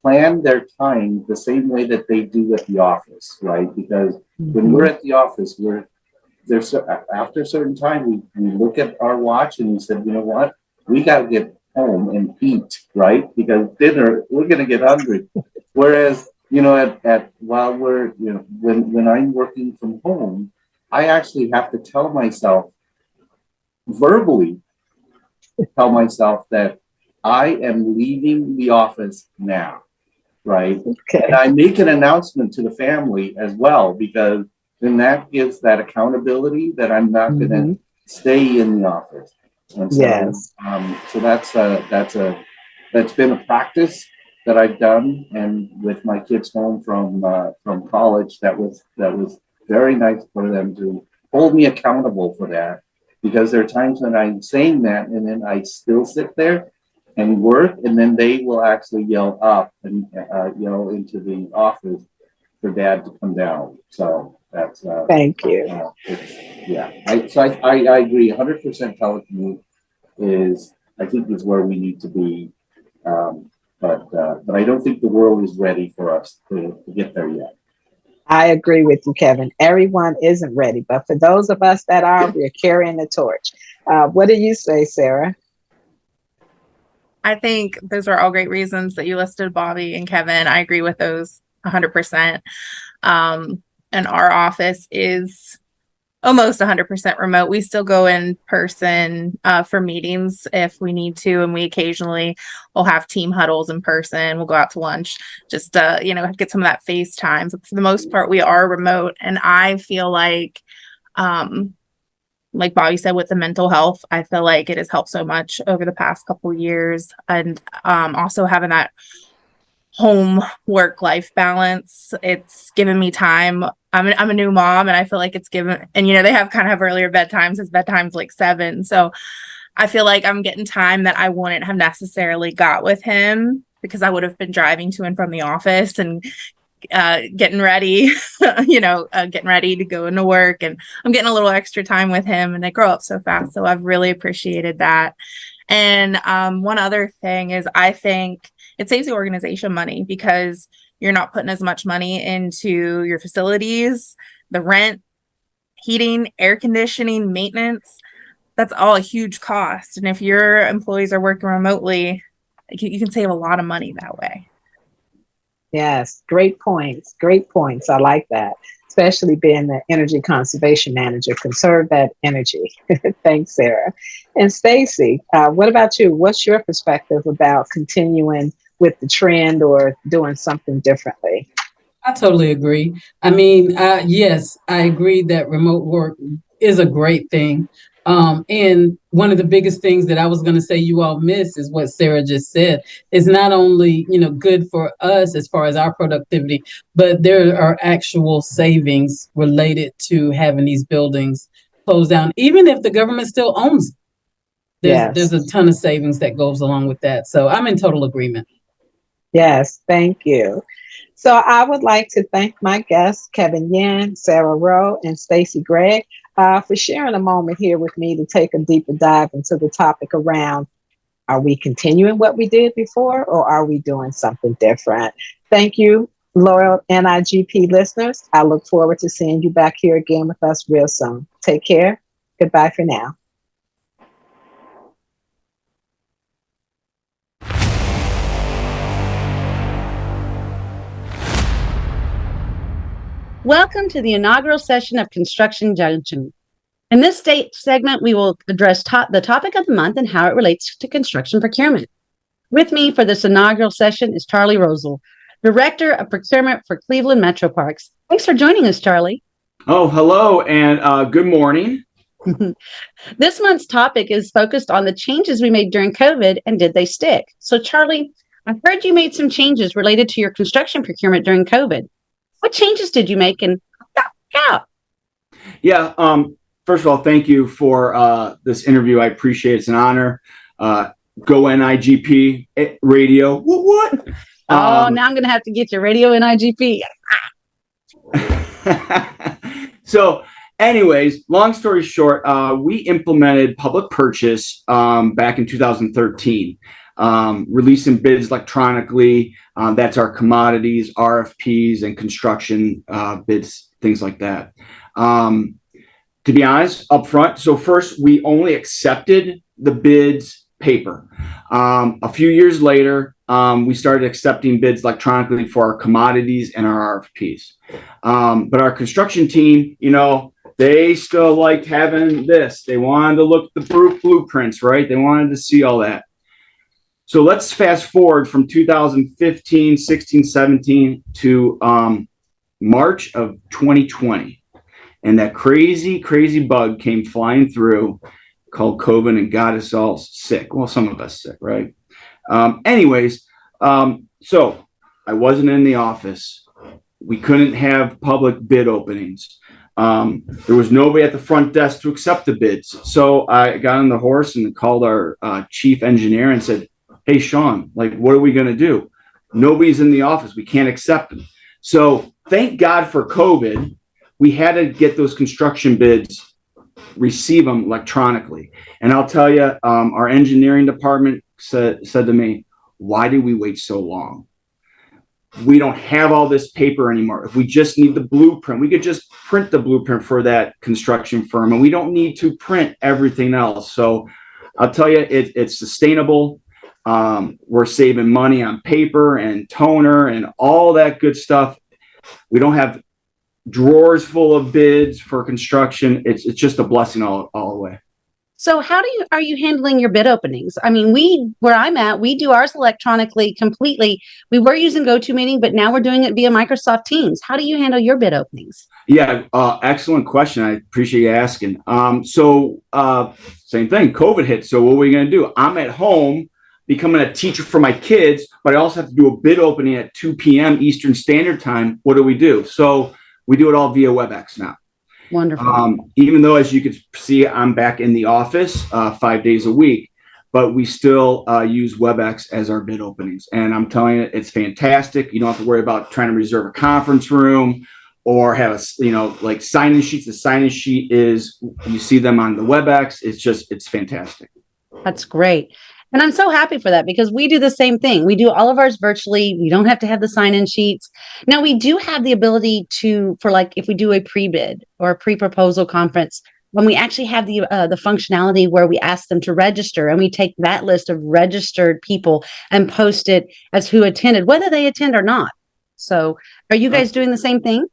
plan their time the same way that they do at the office, right? Because when we're at the office, after a certain time, we look at our watch and we said, you know what, we got to get home and eat, right? Because dinner, we're going to get hungry. Whereas, you know, while we're, you know, when I'm working from home, I actually have to tell myself verbally, that I am leaving the office now, right? Okay. And I make an announcement to the family as well, because then that gives that accountability that I'm not going to stay in the office. And so, Yes. so that's been a practice that I've done, and with my kids home from college, that was very nice for them to hold me accountable for that. Because there are times when I'm saying that and then I still sit there and work, and then they will actually yell up and yell into the office for dad to come down. So that's Thank you. I agree. 100% telecommute I think is where we need to be, but I don't think the world is ready for us to get there yet. I agree with you, Kevin. Everyone isn't ready, but for those of us that are, we're carrying the torch. What do you say, Sarah? I think those are all great reasons that you listed, Bobby and Kevin. I agree with those 100%. And our office is almost 100% remote. We still go in person for meetings if we need to, and we occasionally will have team huddles in person. We'll go out to lunch, just get some of that FaceTime. But for the most part, we are remote, and I feel like Bobby said, with the mental health, I feel like it has helped so much over the past couple of years, and also having that home work life balance. It's given me time. I'm a new mom, and I feel like it's given, and they have earlier bedtimes. His bedtime's like 7, so I feel like I'm getting time that I wouldn't have necessarily got with him, because I would have been driving to and from the office and getting ready, getting ready to go into work, and I'm getting a little extra time with him, and they grow up so fast. So I've really appreciated that. And one other thing is, I think it saves the organization money, because you're not putting as much money into your facilities, the rent, heating, air conditioning, maintenance. That's all a huge cost. And if your employees are working remotely, you can save a lot of money that way. Yes, great points. Great points. I like that, especially being the energy conservation manager. Conserve that energy. Thanks, Sarah. And Stacy, what about you? What's your perspective about continuing with the trend or doing something differently? I totally agree. I mean, yes, I agree that remote work is a great thing. And one of the biggest things that I was going to say you all miss is what Sarah just said. It's not only, good for us as far as our productivity, but there are actual savings related to having these buildings close down, even if the government still owns it. There's Yes. a ton of savings that goes along with that. So I'm in total agreement. Yes, thank you. So I would like to thank my guests, Kevin Yan, Sarah Rowe, and Stacy Gregg, for sharing a moment here with me to take a deeper dive into the topic around, are we continuing what we did before, or are we doing something different? Thank you, loyal NIGP listeners. I look forward to seeing you back here again with us real soon. Take care. Goodbye for now. Welcome to the inaugural session of Construction Junction. In this segment, we will address the topic of the month and how it relates to construction procurement. With me for this inaugural session is Charlie Rosel, Director of Procurement for Cleveland Metro Parks. Thanks for joining us, Charlie. Oh, hello, and good morning. This month's topic is focused on the changes we made during COVID and did they stick? So, Charlie, I heard you made some changes related to your construction procurement during COVID. What changes did you make and how? Yeah, first of all, thank you for this interview. I appreciate it. It's an honor. Go NIGP Radio. What? Now I'm going to have to get your radio NIGP. So, anyways, long story short, we implemented public purchase back in 2013, releasing bids electronically. That's our commodities, RFPs, and construction bids, things like that. To be honest, upfront, so first we only accepted the bids paper. A few years later, we started accepting bids electronically for our commodities and our RFPs. But our construction team, they still liked having this. They wanted to look at the blueprints, right? They wanted to see all that. So let's fast forward from 2015, 16, 17 to March of 2020. And that crazy, crazy bug came flying through called COVID and got us all sick. Well, some of us sick, right? So I wasn't in the office. We couldn't have public bid openings. There was nobody at the front desk to accept the bids. So I got on the horse and called our chief engineer and said, hey, Sean, what are we going to do? Nobody's in the office. We can't accept them. So thank God for COVID. We had to get those construction bids, receive them electronically. And I'll tell you, our engineering department said to me, why did we wait so long? We don't have all this paper anymore. If we just need the blueprint, we could just print the blueprint for that construction firm, and we don't need to print everything else. So I'll tell you, it's sustainable. We're saving money on paper and toner and all that good stuff. We don't have drawers full of bids for construction. It's just a blessing all the way. So how are you handling your bid openings? I mean, where I'm at, we do ours electronically completely. We were using GoToMeeting, but now we're doing it via Microsoft Teams. How do you handle your bid openings? Yeah, excellent question. I appreciate you asking. Same thing, COVID hit. So what are we going to do? I'm at home becoming a teacher for my kids, but I also have to do a bid opening at 2 p.m. Eastern Standard Time. What do? So we do it all via WebEx now. Wonderful. Even though, as you can see, I'm back in the office 5 days a week, but we still use WebEx as our bid openings. And I'm telling you, it's fantastic. You don't have to worry about trying to reserve a conference room or have sign-in sheets. The sign-in sheet is, you see them on the WebEx. It's fantastic. That's great. And I'm so happy for that because we do the same thing. We do all of ours virtually. We don't have to have the sign-in sheets. Now, we do have the ability if we do a pre-bid or a pre-proposal conference, when we actually have the functionality where we ask them to register, and we take that list of registered people and post it as who attended, whether they attend or not. So are you guys doing the same thing?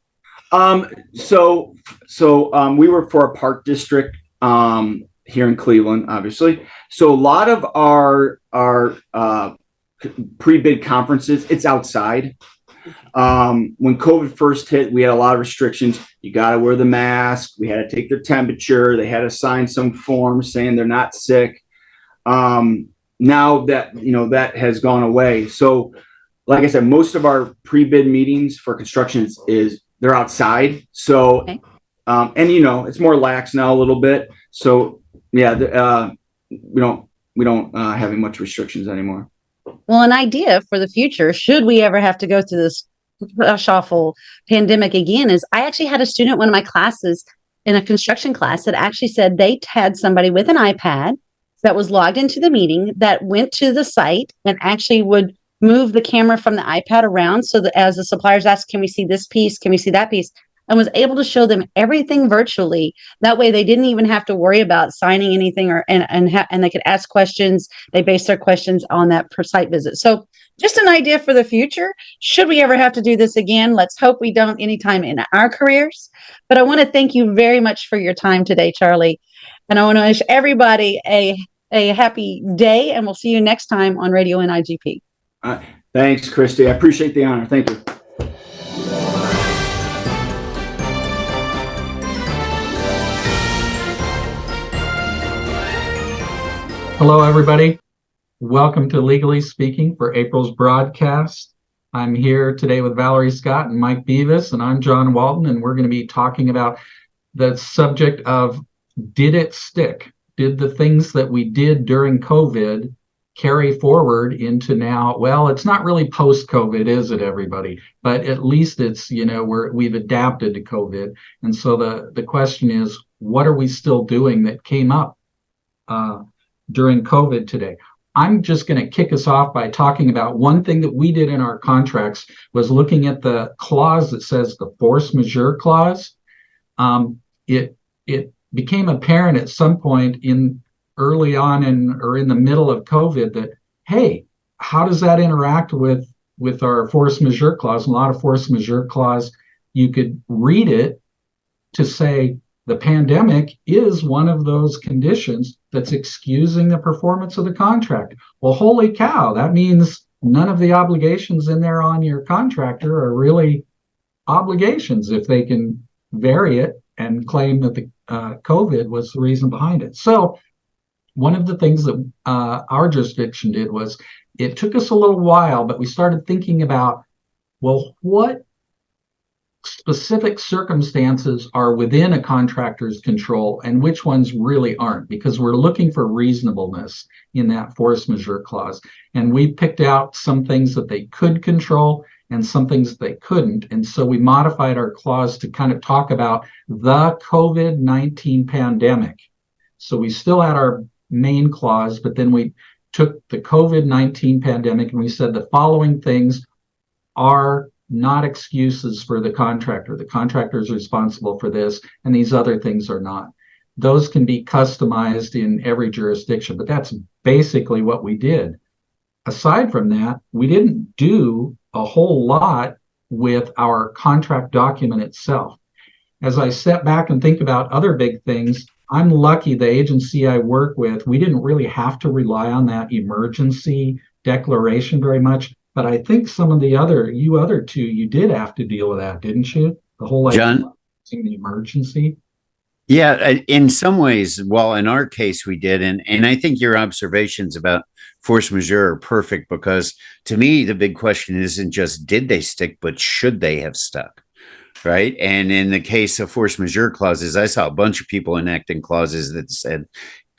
So we work for a park district here in Cleveland, obviously. So a lot of our pre-bid conferences, it's outside. When COVID first hit, we had a lot of restrictions. You got to wear the mask. We had to take their temperature. They had to sign some form saying they're not sick. Now that, that has gone away. So like I said, most of our pre-bid meetings for construction they're outside. So And it's more lax now a little bit. So yeah, we don't have much restrictions anymore. Well, an idea for the future, should we ever have to go through this awful pandemic again, is I actually had a student, one of my classes in a construction class, that actually said they had somebody with an iPad that was logged into the meeting that went to the site and actually would move the camera from the iPad around so that as the suppliers asked, can we see this piece? Can we see that piece? And was able to show them everything virtually. That way they didn't even have to worry about signing anything and they could ask questions. They based their questions on that per site visit. So just an idea for the future. Should we ever have to do this again? Let's hope we don't anytime in our careers. But I want to thank you very much for your time today, Charlie. And I want to wish everybody a happy day, and we'll see you next time on Radio NIGP. Thanks, Christy. I appreciate the honor. Thank you. Hello, everybody. Welcome to Legally Speaking for April's broadcast. I'm here today with Valerie Scott and Mike Beavis, and I'm John Walton, and we're going to be talking about the subject of, did it stick? Did the things that we did during COVID carry forward into now? Well, it's not really post-COVID, is it, everybody? But at least it's, we've adapted to COVID. And so the question is, what are we still doing that came up during COVID today? I'm just going to kick us off by talking about one thing that we did in our contracts was looking at the clause that says the force majeure clause. It became apparent at some point early on or in the middle of COVID that, hey, how does that interact with our force majeure clause? A lot of force majeure clause, you could read it to say the pandemic is one of those conditions that's excusing the performance of the contract. Well, holy cow, that means none of the obligations in there on your contractor are really obligations if they can vary it and claim that the COVID was the reason behind it. So one of the things that our jurisdiction did was, it took us a little while, but we started thinking about, well, what specific circumstances are within a contractor's control and which ones really aren't, because we're looking for reasonableness in that force majeure clause. And we picked out some things that they could control and some things they couldn't. And so we modified our clause to kind of talk about the COVID-19 pandemic. So we still had our main clause, but then we took the COVID-19 pandemic and we said the following things are not excuses for the contractor. The contractor is responsible for this, and these other things are not. Those can be customized in every jurisdiction, but that's basically what we did. Aside from that, we didn't do a whole lot with our contract document itself. As I step back and think about other big things, I'm lucky the agency I work with, we didn't really have to rely on that emergency declaration very much. But I think some of the other two, you did have to deal with that, didn't you? The whole John, the emergency. Yeah, in some ways, well, in our case, we did. And I think your observations about force majeure are perfect, because to me, the big question isn't just did they stick, but should they have stuck? Right. And in the case of force majeure clauses, I saw a bunch of people enacting clauses that said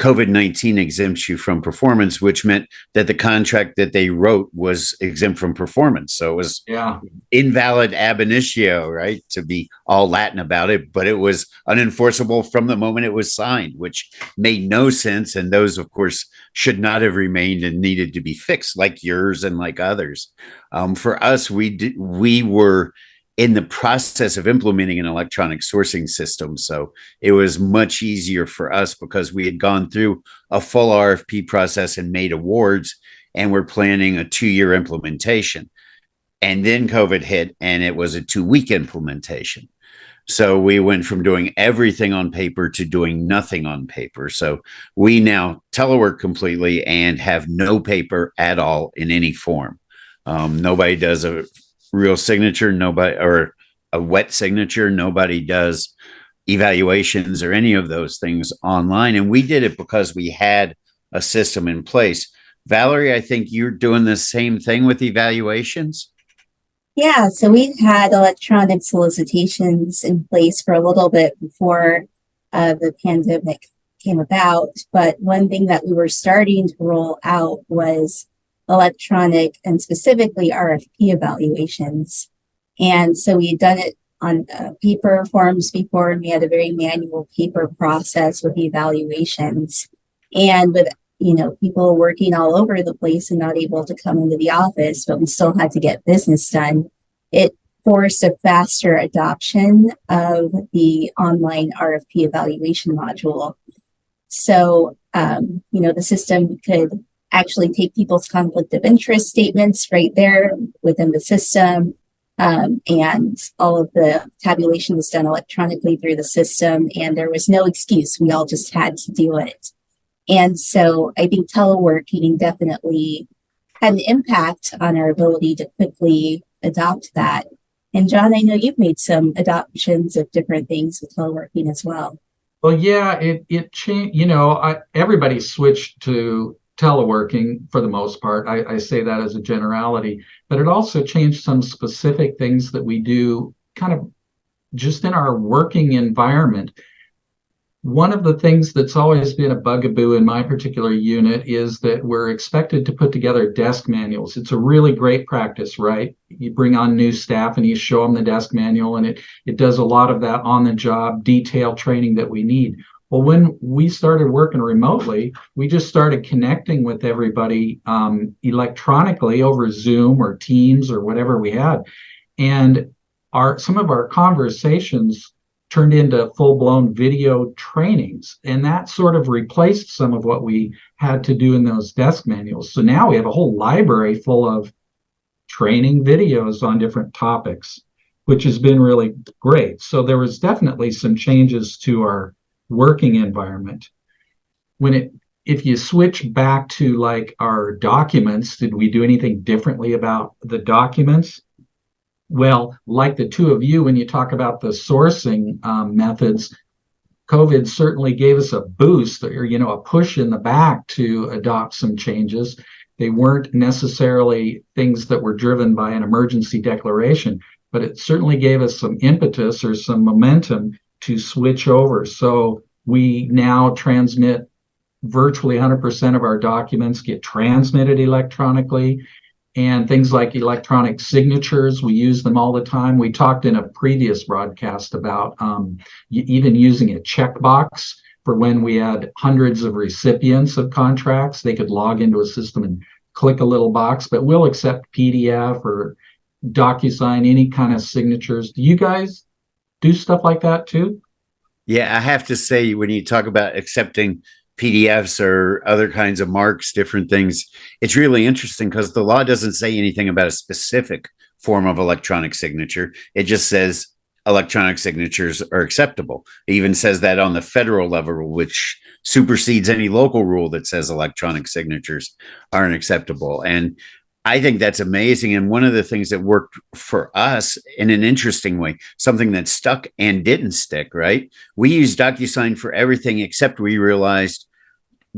COVID-19 exempts you from performance, which meant that the contract that they wrote was exempt from performance. So it was invalid ab initio, right? To be all Latin about it, but it was unenforceable from the moment it was signed, which made no sense. And those, of course, should not have remained and needed to be fixed, like yours and like others. For us, we were in the process of implementing an electronic sourcing system. So it was much easier for us because we had gone through a full RFP process and made awards, and we're planning a 2-year implementation. And then COVID hit, and it was a 2-week implementation. So we went from doing everything on paper to doing nothing on paper. So we now telework completely and have no paper at all in any form. Nobody does a real signature, nobody, or a wet signature, nobody does evaluations or any of those things online. And we did it because we had a system in place. Valerie, I think you're doing the same thing with evaluations. Yeah, so we've had electronic solicitations in place for a little bit before the pandemic came about. But one thing that we were starting to roll out was electronic and specifically RFP evaluations. And so we had done it on paper forms before, and we had a very manual paper process with the evaluations. And with people working all over the place and not able to come into the office, but we still had to get business done. It forced a faster adoption of the online RFP evaluation module. So, the system could actually take people's conflict of interest statements right there within the system. And all of the tabulation was done electronically through the system, and there was no excuse. We all just had to do it. And so I think teleworking definitely had an impact on our ability to quickly adopt that. And John, I know you've made some adoptions of different things with teleworking as well. Well, yeah, it changed. Everybody switched to teleworking for the most part. I say that as a generality, but it also changed some specific things that we do kind of just in our working environment. One of the things that's always been a bugaboo in my particular unit is that we're expected to put together desk manuals. It's a really great practice, right? You bring on new staff and you show them the desk manual, and it does a lot of that on the job detail training that we need. Well, when we started working remotely, we just started connecting with everybody electronically over Zoom or Teams or whatever we had. And some of our conversations turned into full-blown video trainings. And that sort of replaced some of what we had to do in those desk manuals. So now we have a whole library full of training videos on different topics, which has been really great. So there was definitely some changes to our working environment. If you switch back to like our documents, did we do anything differently about the documents? Well, like the two of you, when you talk about the sourcing methods, COVID certainly gave us a boost or, a push in the back to adopt some changes. They weren't necessarily things that were driven by an emergency declaration, but it certainly gave us some impetus or some momentum to switch over. So we now transmit virtually 100% of our documents get transmitted electronically. And things like electronic signatures, we use them all the time. We talked in a previous broadcast about even using a checkbox for when we had hundreds of recipients of contracts. They could log into a system and click a little box, but we'll accept PDF or DocuSign, any kind of signatures. Do you guys do stuff like that too? Yeah, I have to say, when you talk about accepting PDFs or other kinds of marks, different things, it's really interesting because the law doesn't say anything about a specific form of electronic signature. It just says electronic signatures are acceptable. It even says that on the federal level, which supersedes any local rule that says electronic signatures aren't acceptable. And I think that's amazing. And one of the things that worked for us in an interesting way, something that stuck and didn't stick, right? We used DocuSign for everything, except we realized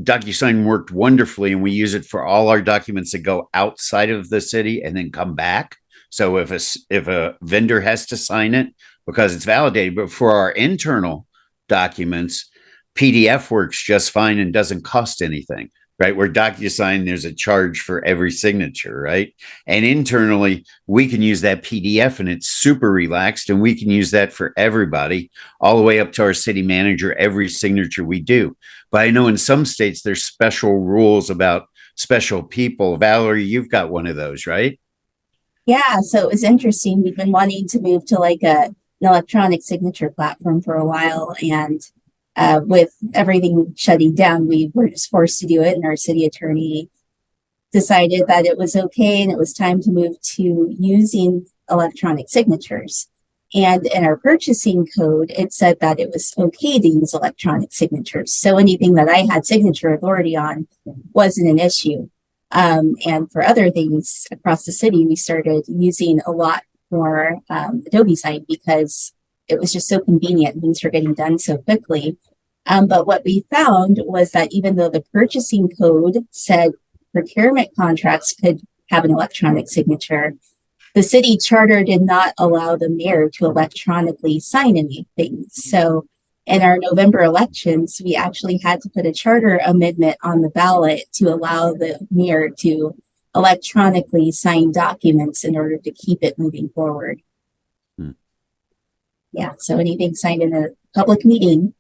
DocuSign worked wonderfully, and we use it for all our documents that go outside of the city and then come back. So if a vendor has to sign it because it's validated, but for our internal documents, PDF works just fine and doesn't cost anything. Right? Where DocuSign, there's a charge for every signature, right? And internally, we can use that PDF and it's super relaxed, and we can use that for everybody, all the way up to our city manager, every signature we do. But I know in some states, there's special rules about special people. Valerie, you've got one of those, right? Yeah, so it was interesting. We've been wanting to move to like an electronic signature platform for a while, and with everything shutting down, we were just forced to do it, and our city attorney decided that it was okay and it was time to move to using electronic signatures. And in our purchasing code, it said that it was okay to use electronic signatures. So anything that I had signature authority on wasn't an issue. And for other things across the city, we started using a lot more Adobe Sign because it was just so convenient. Things were getting done so quickly. But what we found was that even though the purchasing code said procurement contracts could have an electronic signature, the city charter did not allow the mayor to electronically sign anything. So in our November elections, we actually had to put a charter amendment on the ballot to allow the mayor to electronically sign documents in order to keep it moving forward. Yeah, so anything signed in a public meeting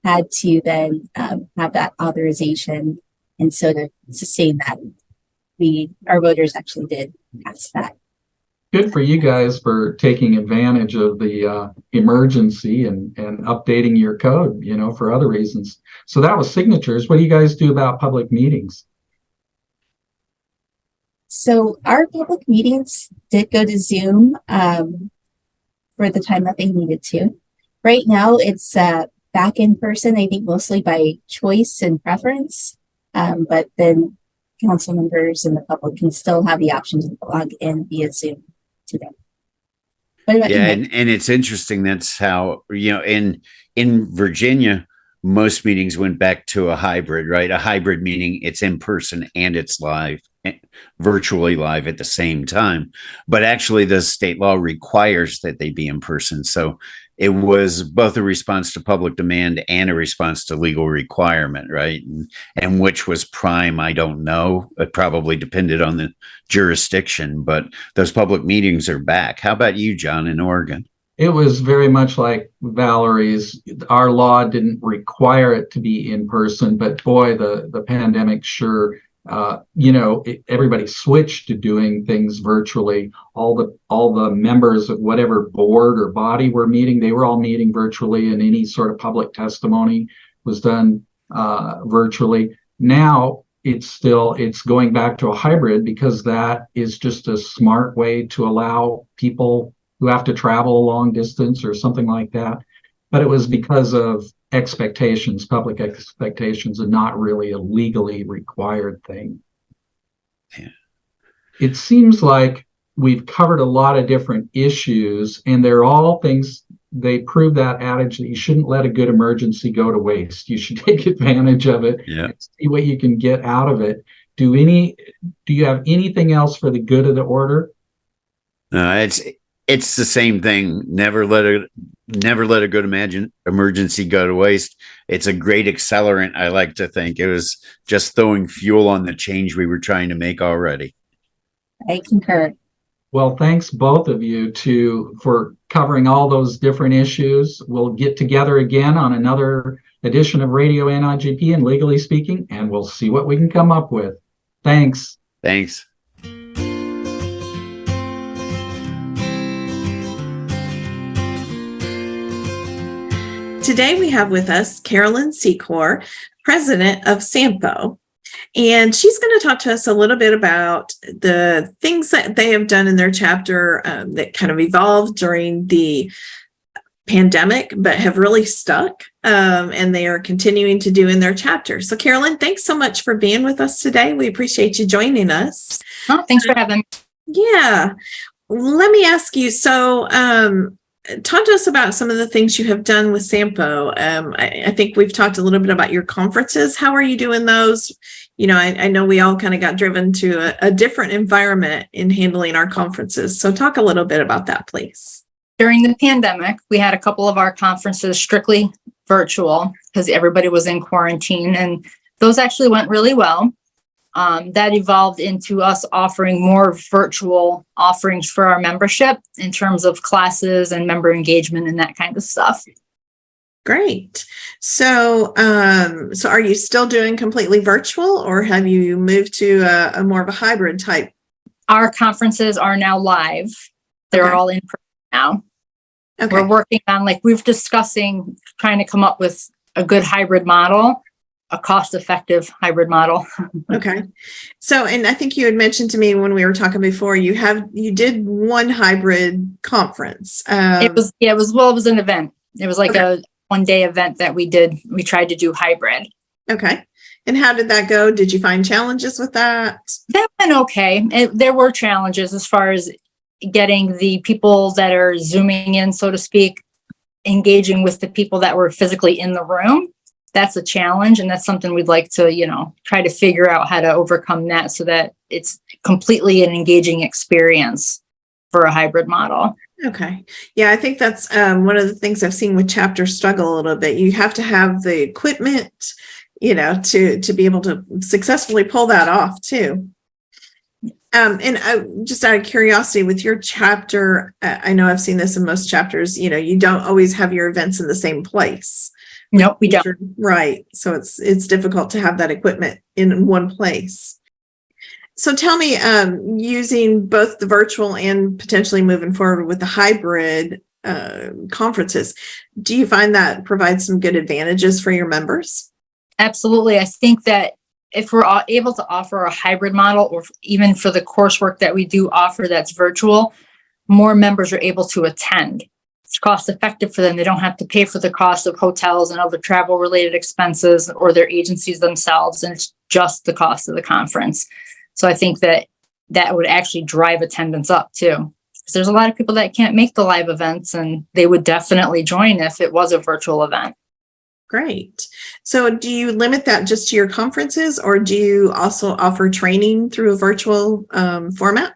had to then have that authorization. And so to sustain that, our voters actually did pass that. Good for you guys for taking advantage of the emergency and updating your code, for other reasons. So that was signatures. What do you guys do about public meetings? So our public meetings did go to Zoom for the time that they needed to. Right now, it's back in person, I think mostly by choice and preference, but then council members and the public can still have the option to log in via Zoom today. Yeah, and it's interesting. That's how, in Virginia, most meetings went back to a hybrid, right? A hybrid meaning it's in person and it's live, virtually live at the same time. But actually, the state law requires that they be in person. So it was both a response to public demand and a response to legal requirement, right? And which was prime, I don't know. It probably depended on the jurisdiction, but those public meetings are back. How about you, John, in Oregon? It was very much like Valerie's. Our law didn't require it to be in person, but boy, the pandemic sure, everybody switched to doing things virtually. All the members of whatever board or body were meeting, they were all meeting virtually, and any sort of public testimony was done virtually. Now it's going back to a hybrid because that is just a smart way to allow people who have to travel a long distance or something like that. But it was because of expectations, public expectations, and not really a legally required thing. Yeah. It seems like we've covered a lot of different issues, and they're all things. They prove that adage that you shouldn't let a good emergency go to waste. You should take advantage of it and see what you can get out of it. Do you have anything else for the good of the order? No, it's the same thing. Never let a good emergency go to waste. It's a great accelerant, I like to think. It was just throwing fuel on the change we were trying to make already. I concur. Well, thanks both of you for covering all those different issues. We'll get together again on another edition of Radio NIGP and Legally Speaking, and we'll see what we can come up with. Thanks. Thanks. Today we have with us Carolyn Secor, president of SAMPO, and she's going to talk to us a little bit about the things that they have done in their chapter that kind of evolved during the pandemic, but have really stuck, and they are continuing to do in their chapter. So Carolyn, thanks so much for being with us today. We appreciate you joining us. Oh, thanks for having me. Yeah. Let me ask you, so talk to us about some of the things you have done with SAMPO. I think we've talked a little bit about your conferences. How are you doing those? I know we all kind of got driven to a different environment in handling our conferences. So talk a little bit about that, please. During the pandemic, we had a couple of our conferences strictly virtual because everybody was in quarantine, and those actually went really well. That evolved into us offering more virtual offerings for our membership in terms of classes and member engagement and that kind of stuff. Great. So are you still doing completely virtual, or have you moved to a more of a hybrid type? Our conferences are now live. They're all in person now. Okay. We're working on, we're discussing trying to come up with a good hybrid model, a cost-effective hybrid model. Okay. So, and I think you had mentioned to me when we were talking before, you did one hybrid conference. It was an event. It was like a one-day event that we did. We tried to do hybrid. Okay. And how did that go? Did you find challenges with that? That went okay. There were challenges as far as getting the people that are Zooming in, so to speak, engaging with the people that were physically in the room. That's a challenge, and that's something we'd like to, try to figure out how to overcome that so that it's completely an engaging experience. for a hybrid model. Okay. Yeah, I think that's one of the things I've seen with chapters struggle a little bit. You have to have the equipment, to be able to successfully pull that off too. And just out of curiosity, with your chapter, I know I've seen this in most chapters, you don't always have your events in the same place. Nope, we don't. Right. So it's difficult to have that equipment in one place. So tell me, using both the virtual and potentially moving forward with the hybrid conferences, do you find that provides some good advantages for your members? Absolutely. I think that if we're able to offer a hybrid model, or even for the coursework that we do offer that's virtual, more members are able to attend. It's cost effective for them. They don't have to pay for the cost of hotels and other travel related expenses or their agencies themselves. And it's just the cost of the conference. So I think that would actually drive attendance up too. Because there's a lot of people that can't make the live events, and they would definitely join if it was a virtual event. Great. So do you limit that just to your conferences, or do you also offer training through a virtual format?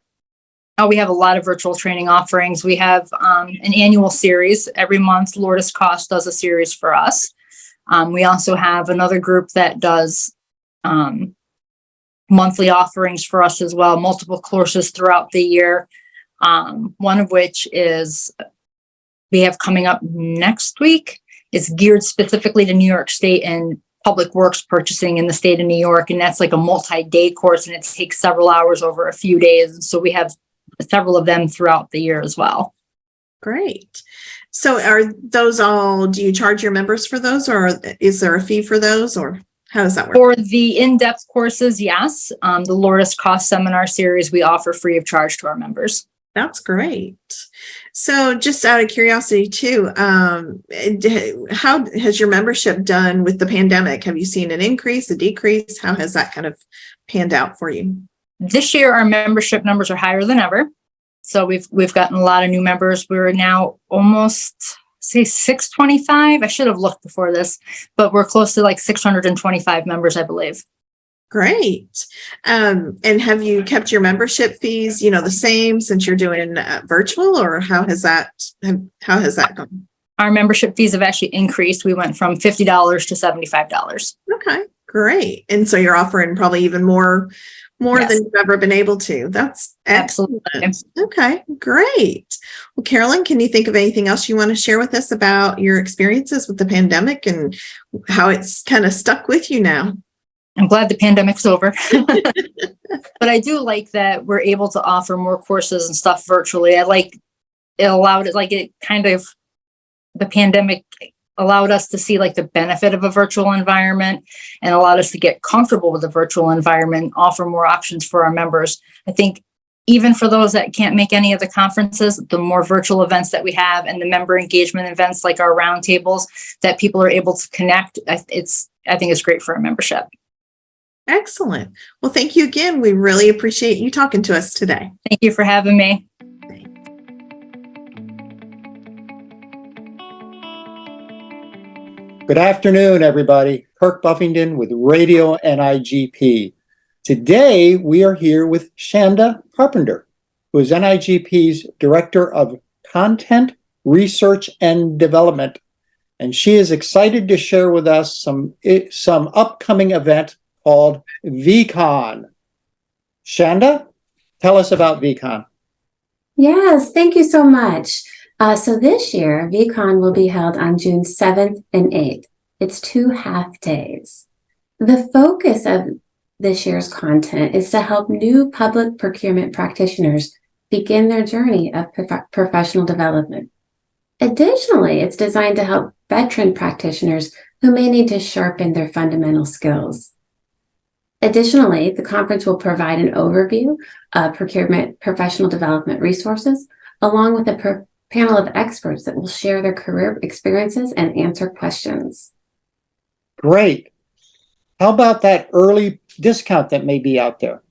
Oh, we have a lot of virtual training offerings. We have an annual series. Every month, Lourdes Cost does a series for us. We also have another group that does monthly offerings for us as well, multiple courses throughout the year. One of which is we have coming up next week. It's geared specifically to New York State and public works purchasing in the state of New York. And that's like a multi-day course, and it takes several hours over a few days. So we have several of them throughout the year as well. Great. So are those all, do you charge your members for those, or is there a fee for those, or how does that work? For the in-depth courses, yes. The Lourdes Cost Seminar Series, we offer free of charge to our members. That's great. So just out of curiosity too, how has your membership done with the pandemic? Have you seen an increase, a decrease? How has that kind of panned out for you? This year, our membership numbers are higher than ever. So we've gotten a lot of new members. We're now almost, say, 625. I should have looked before this, but we're close to like 625 members, I believe. Great. And have you kept your membership fees, the same since you're doing virtual, or how has that gone? Our membership fees have actually increased. We went from $50 to $75. Okay, great. And so you're offering probably even more Yes. than you've ever been able to. That's excellent. Absolutely. Okay, great. Well, Carolyn, can you think of anything else you want to share with us about your experiences with the pandemic and how it's kind of stuck with you now? I'm glad the pandemic's over. But I do like that we're able to offer more courses and stuff virtually. I like it allowed it, like it kind of, the pandemic allowed us to see like the benefit of a virtual environment and allowed us to get comfortable with the virtual environment, offer more options for our members. I think even for those that can't make any of the conferences, the more virtual events that we have and the member engagement events like our roundtables that people are able to connect, I think it's great for our membership. Excellent. Well, thank you again. We really appreciate you talking to us today. Thank you for having me. Good afternoon, everybody. Kirk Buffington with Radio NIGP. Today, we are here with Shanda Carpenter, who is NIGP's Director of Content Research and Development. And she is excited to share with us some upcoming event called VCon. Shanda, tell us about VCon. Yes, thank you so much. So this year, VCon will be held on June 7th and 8th. It's 2 half days. The focus of this year's content is to help new public procurement practitioners begin their journey of professional development. Additionally, it's designed to help veteran practitioners who may need to sharpen their fundamental skills. Additionally, the conference will provide an overview of procurement professional development resources, along with a panel of experts that will share their career experiences and answer questions. Great. How about that early discount that may be out there?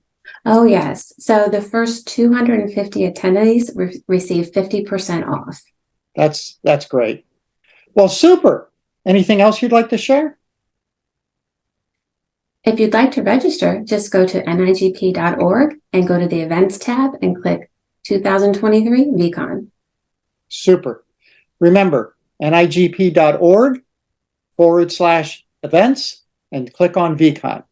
Oh, yes. So the first 250 attendees receive 50% off. That's great. Well, super. Anything else you'd like to share? If you'd like to register, just go to nigp.org and go to the events tab and click 2023 VCon. Super. Remember, nigp.org/events and click on VCon.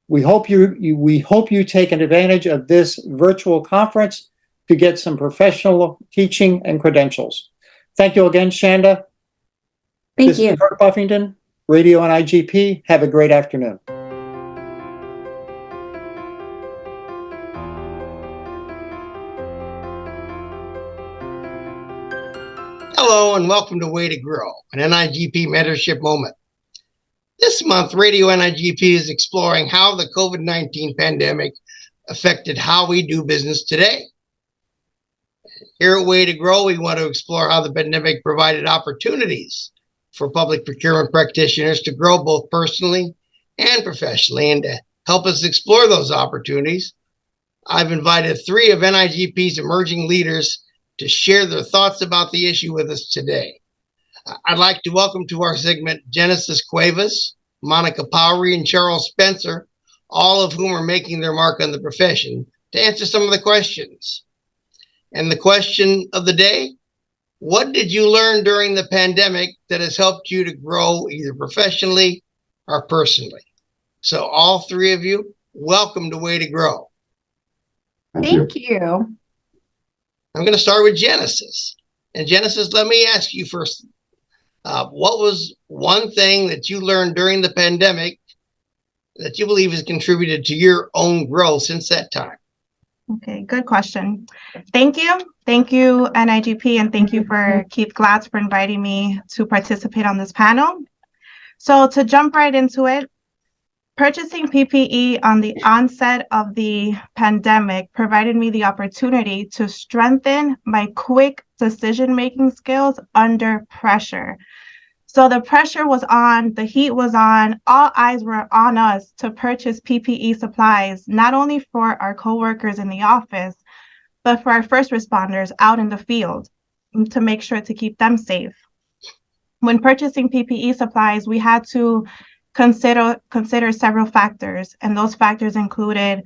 We hope you take advantage of this virtual conference to get some professional teaching and credentials. Thank you again, Shanda. Thank you. This is Kirk Buffington, Radio NIGP. Have a great afternoon. Hello and welcome to Way to Grow, an NIGP mentorship moment. This month, Radio NIGP is exploring how the COVID-19 pandemic affected how we do business today. Here at Way to Grow, we want to explore how the pandemic provided opportunities for public procurement practitioners to grow both personally and professionally. And to help us explore those opportunities, I've invited 3 of NIGP's emerging leaders to share their thoughts about the issue with us today. I'd like to welcome to our segment Genesis Cuevas, Monica Powery, and Charles Spencer, all of whom are making their mark on the profession, to answer some of the questions. And the question of the day, what did you learn during the pandemic that has helped you to grow either professionally or personally? So all 3 of you, welcome to Way to Grow. Thank you. I'm going to start with Genesis. And Genesis, let me ask you first, what was one thing that you learned during the pandemic that you believe has contributed to your own growth since that time? Okay, good question. Thank you. Thank you, NIGP, and thank you for Keith Glatz for inviting me to participate on this panel. So to jump right into it, purchasing PPE on the onset of the pandemic provided me the opportunity to strengthen my quick decision-making skills under pressure. So the pressure was on, the heat was on, all eyes were on us to purchase PPE supplies, not only for our coworkers in the office, but for our first responders out in the field to make sure to keep them safe. When purchasing PPE supplies, we had to consider several factors, and those factors included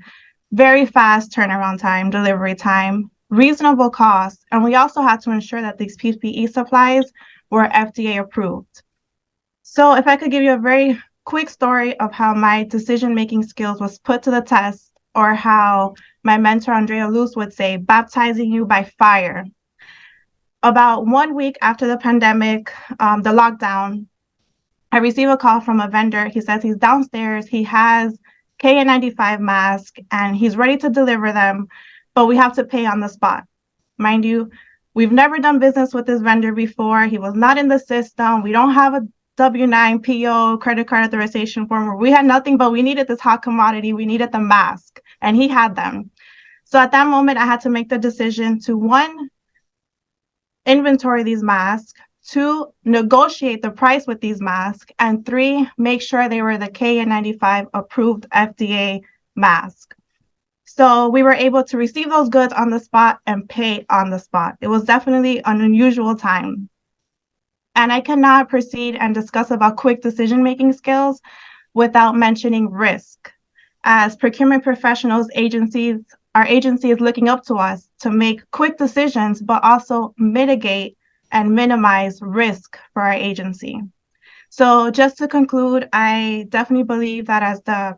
very fast turnaround time, delivery time, reasonable cost, and we also had to ensure that these PPE supplies were FDA approved. So if I could give you a very quick story of how my decision-making skills was put to the test, or how my mentor Andrea Luz would say, baptizing you by fire. About 1 week after the pandemic, the lockdown, I received a call from a vendor. He says he's downstairs, he has KN95 mask, and he's ready to deliver them, but we have to pay on the spot. Mind you, we've never done business with this vendor before. He was not in the system. We don't have a W-9 PO credit card authorization form. We had nothing, but we needed this hot commodity. We needed the mask, and he had them. So at that moment, I had to make the decision to, 1, inventory these masks, 2, negotiate the price with these masks, and 3, make sure they were the KN95 approved FDA mask. So we were able to receive those goods on the spot and pay on the spot. It was definitely an unusual time. And I cannot proceed and discuss about quick decision-making skills without mentioning risk. As procurement professionals, our agency is looking up to us to make quick decisions, but also mitigate and minimize risk for our agency. So just to conclude, I definitely believe that as the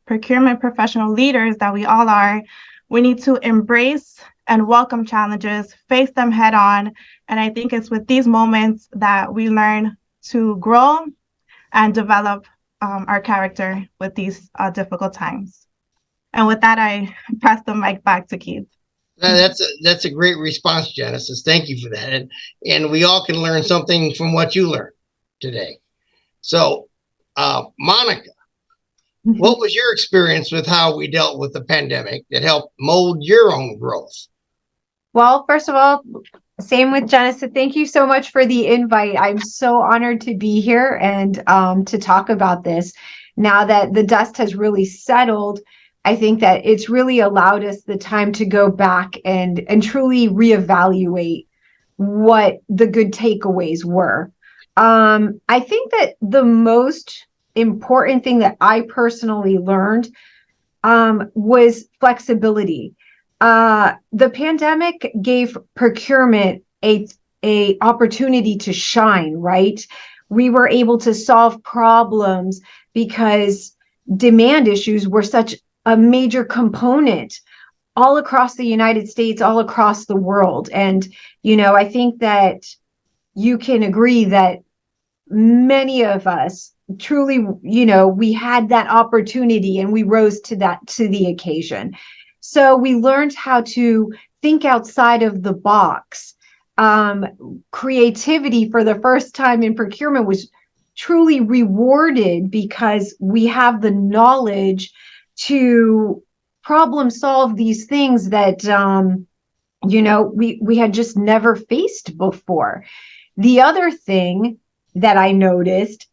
procurement professional leaders that we all are, we need to embrace and welcome challenges, face them head on. And I think it's with these moments that we learn to grow and develop our character with these difficult times. And with that, I pass the mic back to Keith. That's a great response, Genesis. Thank you for that. And we all can learn something from what you learned today. So, Monica, what was your experience with how we dealt with the pandemic that helped mold your own growth? Well, first of all, same with Genesis. Thank you so much for the invite. I'm so honored to be here and to talk about this. Now that the dust has really settled, I think that it's really allowed us the time to go back and truly reevaluate what the good takeaways were. I think that the most important thing that I personally learned was flexibility. the pandemic gave procurement a opportunity to shine, right? We were able to solve problems because demand issues were such a major component all across the United States, all across the world. And, I think that you can agree that many of us truly, we had that opportunity and we rose to the occasion. So we learned how to think outside of the box. Creativity for the first time in procurement was truly rewarded because we have the knowledge to problem solve these things that we had just never faced before. The other thing that I noticed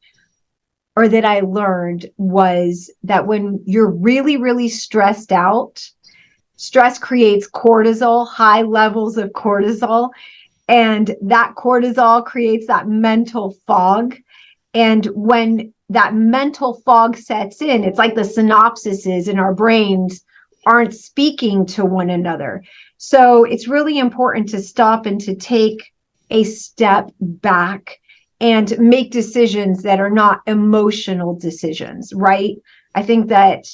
or that I learned was that when you're really, really stressed out, stress creates cortisol, high levels of cortisol, and that cortisol creates that mental fog. And when that mental fog sets in, it's like the synapses in our brains aren't speaking to one another. So it's really important to stop and to take a step back and make decisions that are not emotional decisions, right? I think that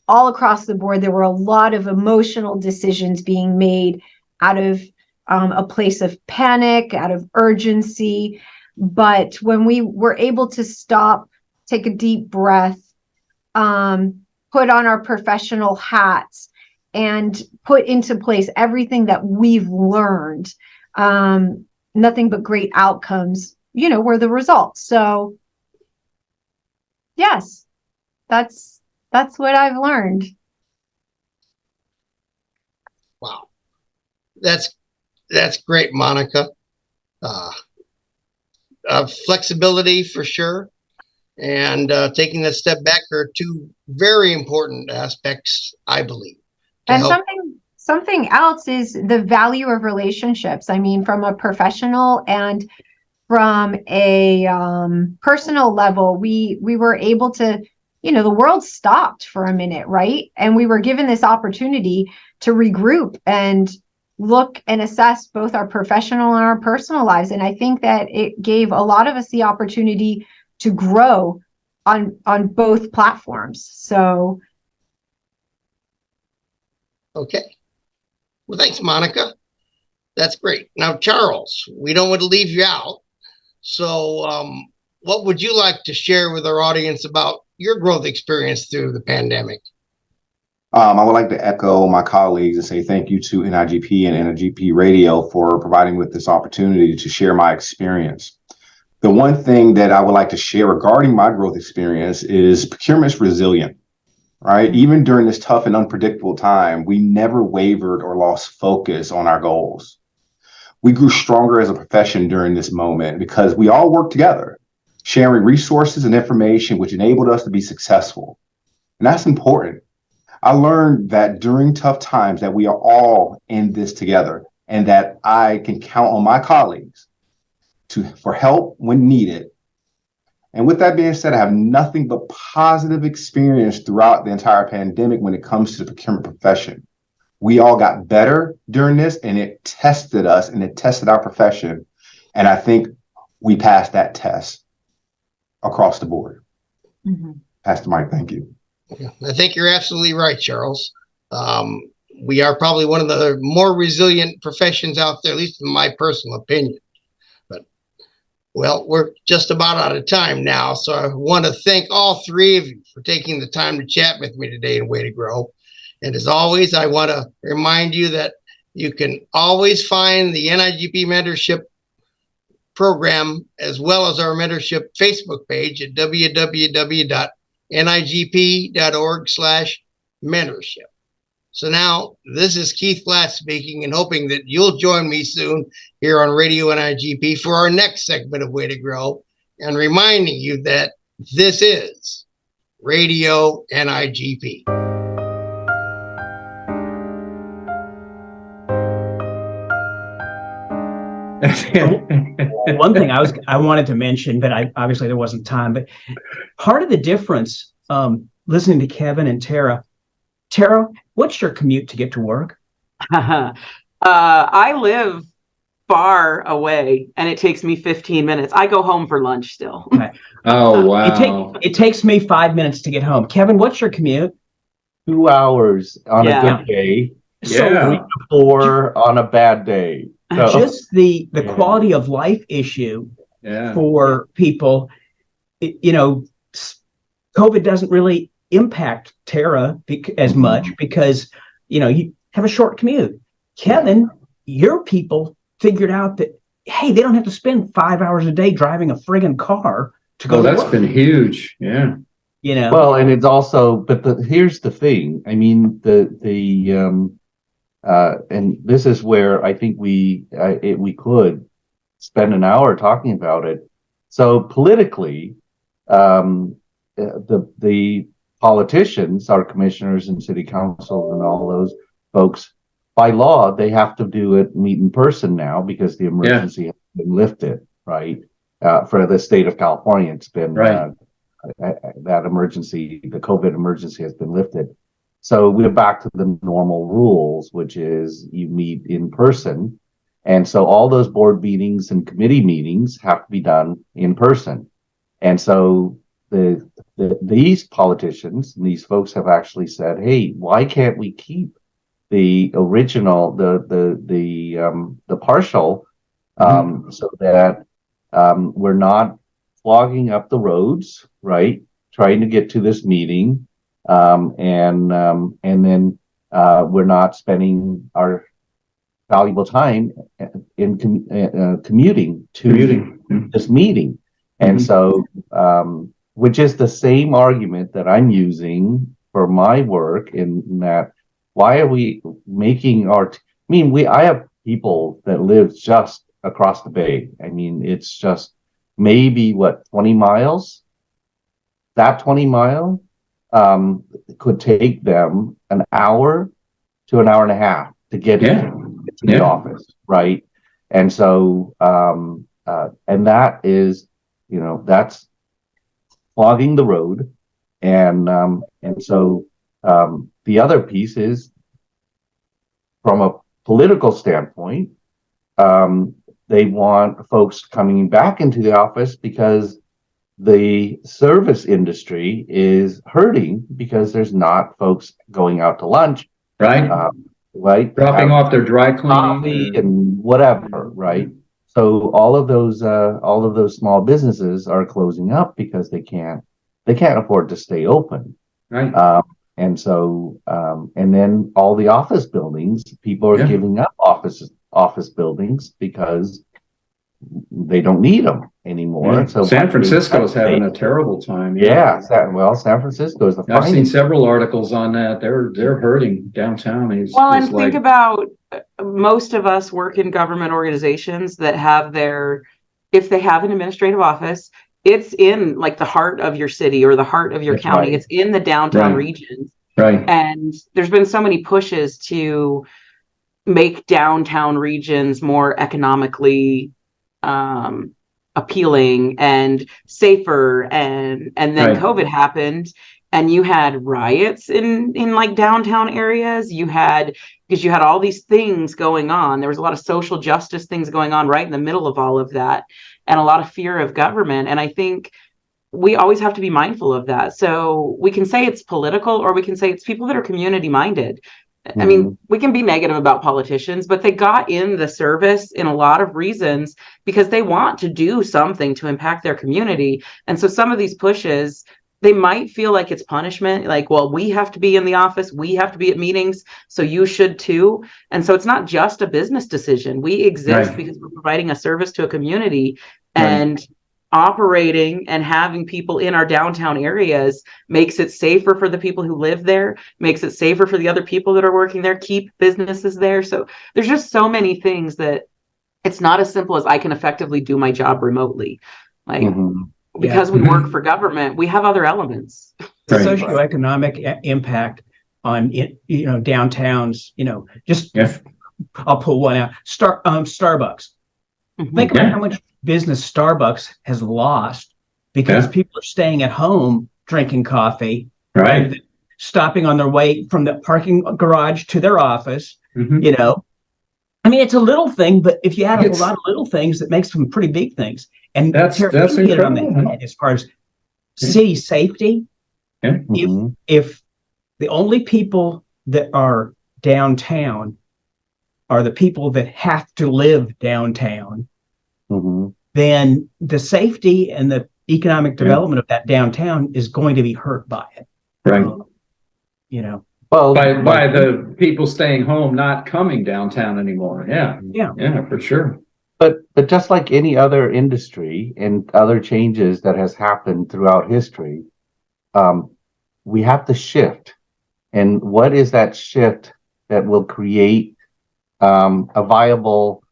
all across the board, there were a lot of emotional decisions being made out of a place of panic, out of urgency. But when we were able to stop, take a deep breath, put on our professional hats, and put into place everything that we've learned, nothing but great outcomes, were the results. So yes, that's what I've learned. Wow. That's great, Monica. Flexibility for sure. And taking that step back are two very important aspects, I believe. And something else is the value of relationships. I mean, from a professional and from a personal level, we were able to, the world stopped for a minute, right? And we were given this opportunity to regroup and look and assess both our professional and our personal lives. And I think that it gave a lot of us the opportunity to grow on both platforms. So. Okay. Well, thanks, Monica. That's great. Now, Charles, we don't want to leave you out. So what would you like to share with our audience about your growth experience through the pandemic? I would like to echo my colleagues and say thank you to NIGP and NIGP Radio for providing with this opportunity to share my experience. The one thing that I would like to share regarding my growth experience is procurement's resilient, right? Even during this tough and unpredictable time, we never wavered or lost focus on our goals. We grew stronger as a profession during this moment because we all worked together, sharing resources and information which enabled us to be successful. And that's important. I learned that during tough times that we are all in this together and that I can count on my colleagues for help when needed. And with that being said, I have nothing but positive experience throughout the entire pandemic when it comes to the procurement profession. We all got better during this, and it tested us and it tested our profession. And I think we passed that test across the board. Mm-hmm. Pastor Mike, thank you. I think you're absolutely right, Charles. We are probably one of the more resilient professions out there, at least in my personal opinion. But, well, we're just about out of time now. So I want to thank all three of you for taking the time to chat with me today in Way to Grow. And as always, I want to remind you that you can always find the NIGP Mentorship Program as well as our mentorship Facebook page at www.nigp.org/mentorship. So now this is Keith Glatt speaking and hoping that you'll join me soon here on Radio NIGP for our next segment of Way to Grow, and reminding you that this is Radio NIGP. One thing I wanted to mention, but obviously there wasn't time, but part of the difference, listening to Kevin and Tara, what's your commute to get to work? I live far away and it takes me 15 minutes. I go home for lunch still. Okay. Oh, wow. It takes me 5 minutes to get home. Kevin, what's your commute? 2 hours on a Yeah. good day. So- 3 to 4 on a bad day. So, Just the Yeah. quality of life issue Yeah. for people, COVID doesn't really impact Tara as much because, you have a short commute. Kevin, your people figured out that, hey, they don't have to spend 5 hours a day driving a friggin' car to go Oh, to that's work. been huge. Yeah. Well, and it's also, but here's the thing. I mean, and this is where I think we could spend an hour talking about it. So politically, the politicians, our commissioners and city council and all those folks, by law, they have to meet in person now because the emergency has been lifted, right? For the state of California, it's been that emergency, the COVID emergency has been lifted. So we're back to the normal rules, which is you meet in person. And so all those board meetings and committee meetings have to be done in person. And so these politicians, these folks have actually said, hey, why can't we keep the original, the partial, so that we're not clogging up the roads, right? Trying to get to this meeting, and then we're not spending our valuable time in commuting to this meeting. And so, which is the same argument that I'm using for my work in that, why are we making I have people that live just across the bay. I mean, it's just maybe 20 miles? That 20 mile could take them an hour to an hour and a half to get to the office, right? And so, and that is, that's clogging the road. And so the other piece is, from a political standpoint, they want folks coming back into the office because the service industry is hurting because there's not folks going out to lunch, right? Dropping off their dry cleaning and whatever, right? So all of those small businesses are closing up because they can't afford to stay open, right? And so, and then all the office buildings, people are giving up office buildings because they don't need them anymore. Yeah. So San Francisco's having a terrible time. San Francisco is the I've seen finest. several articles on that. They're hurting downtown. And think about most of us work in government organizations that have if they have an administrative office, it's in like the heart of your city or the heart of your county. Right. It's in the downtown regions. Right. And there's been so many pushes to make downtown regions more economically appealing and safer, and then COVID happened and you had riots in like downtown areas. Because you had all these things going on. There was a lot of social justice things going on right in the middle of all of that, and a lot of fear of government. And I think we always have to be mindful of that. So we can say it's political, or we can say it's people that are community minded. I mean, we can be negative about politicians, but they got in the service in a lot of reasons because they want to do something to impact their community. And so some of these pushes, they might feel like it's punishment, like, well, we have to be in the office, we have to be at meetings, so you should too. And so it's not just a business decision. We exist because we're providing a service to a community, and operating and having people in our downtown areas makes it safer for the people who live there, makes it safer for the other people that are working there, keep businesses there. So there's just so many things that it's not as simple as I can effectively do my job remotely. Like, because we work for government, we have other elements. The socioeconomic impact on downtowns, I'll pull one out. Starbucks. Think about how much business Starbucks has lost because people are staying at home drinking coffee, stopping on their way from the parking garage to their office, You know, I mean, it's a little thing, but if you add up a lot of little things, it makes some pretty big things. And that's Tara, you hit it on the incredible. head as far as city safety. Yeah. If the only people that are downtown are the people that have to live downtown, then the safety and the economic development of that downtown is going to be hurt by it. Right. You know, well, by the people staying home, not coming downtown anymore. Yeah, for sure. But just like any other industry and other changes that has happened throughout history, we have to shift. And what is that shift that will create a viable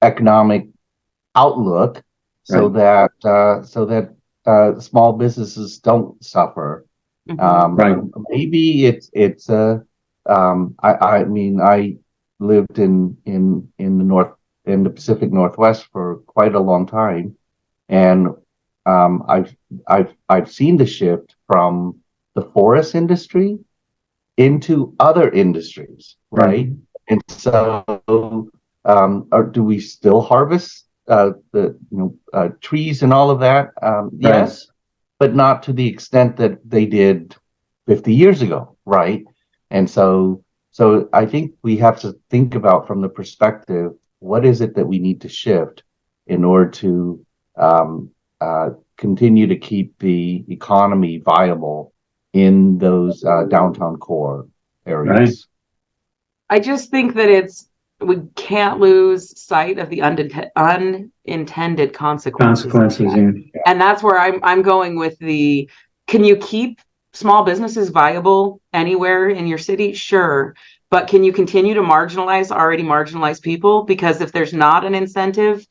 economic outlook, so that small businesses don't suffer? Maybe it's a. I mean, I lived in the Pacific Northwest for quite a long time, and I've seen the shift from the forest industry into other industries, right? And so, do we still harvest the trees and all of that? Yes, but not to the extent that they did 50 years ago, right? And so I think we have to think about, from the perspective, what is it that we need to shift in order to continue to keep the economy viable in those downtown core areas. I just think that we can't lose sight of the unintended consequences. And that's where I'm going with can you keep small businesses viable anywhere in your city? Sure. But can you continue to marginalize already marginalized people? Because if there's not an incentive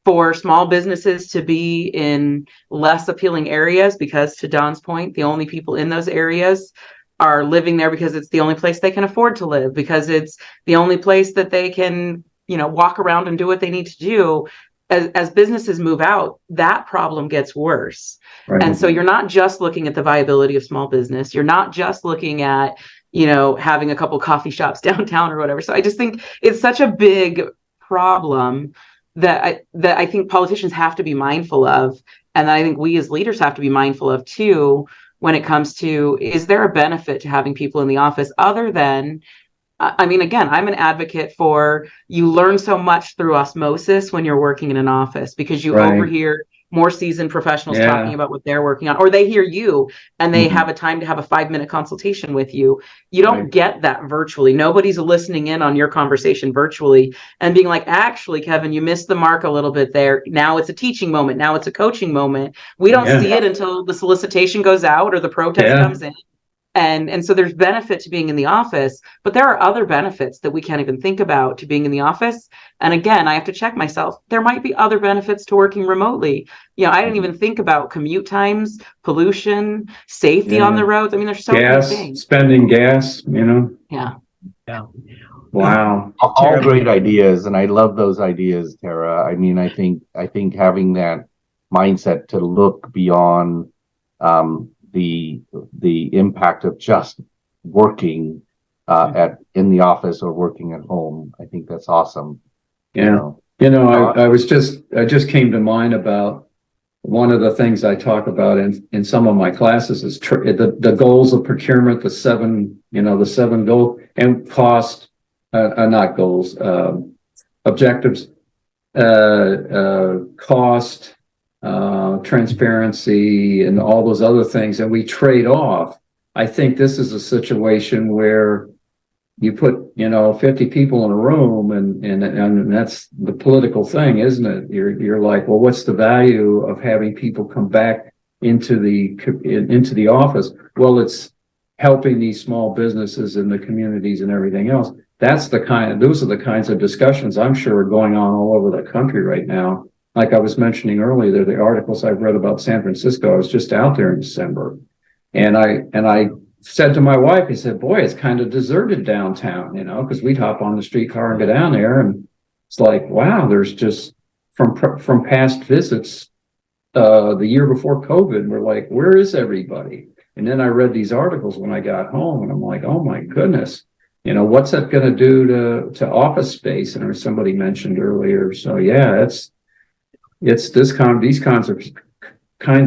for small businesses to be in less appealing areas, because to Don's point, the only people in those areas are living there because it's the only place they can afford to live, because it's the only place that they can, walk around and do what they need to do. As businesses move out, that problem gets worse. And so you're not just looking at the viability of small business. You're not just looking at, having a couple coffee shops downtown or whatever. So I just think it's such a big problem that I think politicians have to be mindful of. And I think we as leaders have to be mindful of too, when it comes to, is there a benefit to having people in the office other than, I mean, again, I'm an advocate for, you learn so much through osmosis when you're working in an office, because you overhear more seasoned professionals talking about what they're working on, or they hear you and they have a time to have a 5-minute consultation with you. You don't get that virtually. Nobody's listening in on your conversation virtually and being like, actually, Kevin, you missed the mark a little bit there. Now it's a teaching moment. Now it's a coaching moment. We don't see it until the solicitation goes out or the protest comes in. And so there's benefit to being in the office, but there are other benefits that we can't even think about to being in the office. And again, I have to check myself. There might be other benefits to working remotely. I didn't even think about commute times, pollution, safety on the roads. I mean, there's so many things. Spending gas, Yeah. Wow. All great ideas, and I love those ideas, Tara. I mean, I think having that mindset to look beyond the impact of just working in the office or working at home. I think that's awesome. I just came to mind about one of the things I talk about in some of my classes is the goals of procurement, the seven goals, and cost, not goals, objectives, cost, transparency, and all those other things, and we trade off. I think this is a situation where you put 50 people in a room, and that's the political thing, isn't it? You're like, well, what's the value of having people come back into the office? Well, it's helping these small businesses in the communities and everything else. Those are the kinds of discussions I'm sure are going on all over the country right now. Like I was mentioning earlier, the articles I've read about San Francisco. I was just out there in December, and I said to my wife, I said, boy, it's kind of deserted downtown, because we'd hop on the streetcar and go down there, and it's like, wow, there's just from past visits, the year before COVID, we're like, where is everybody? And then I read these articles when I got home, and I'm like, oh my goodness, you know, what's that going to do to office space? And as somebody mentioned earlier. So yeah, it's these kinds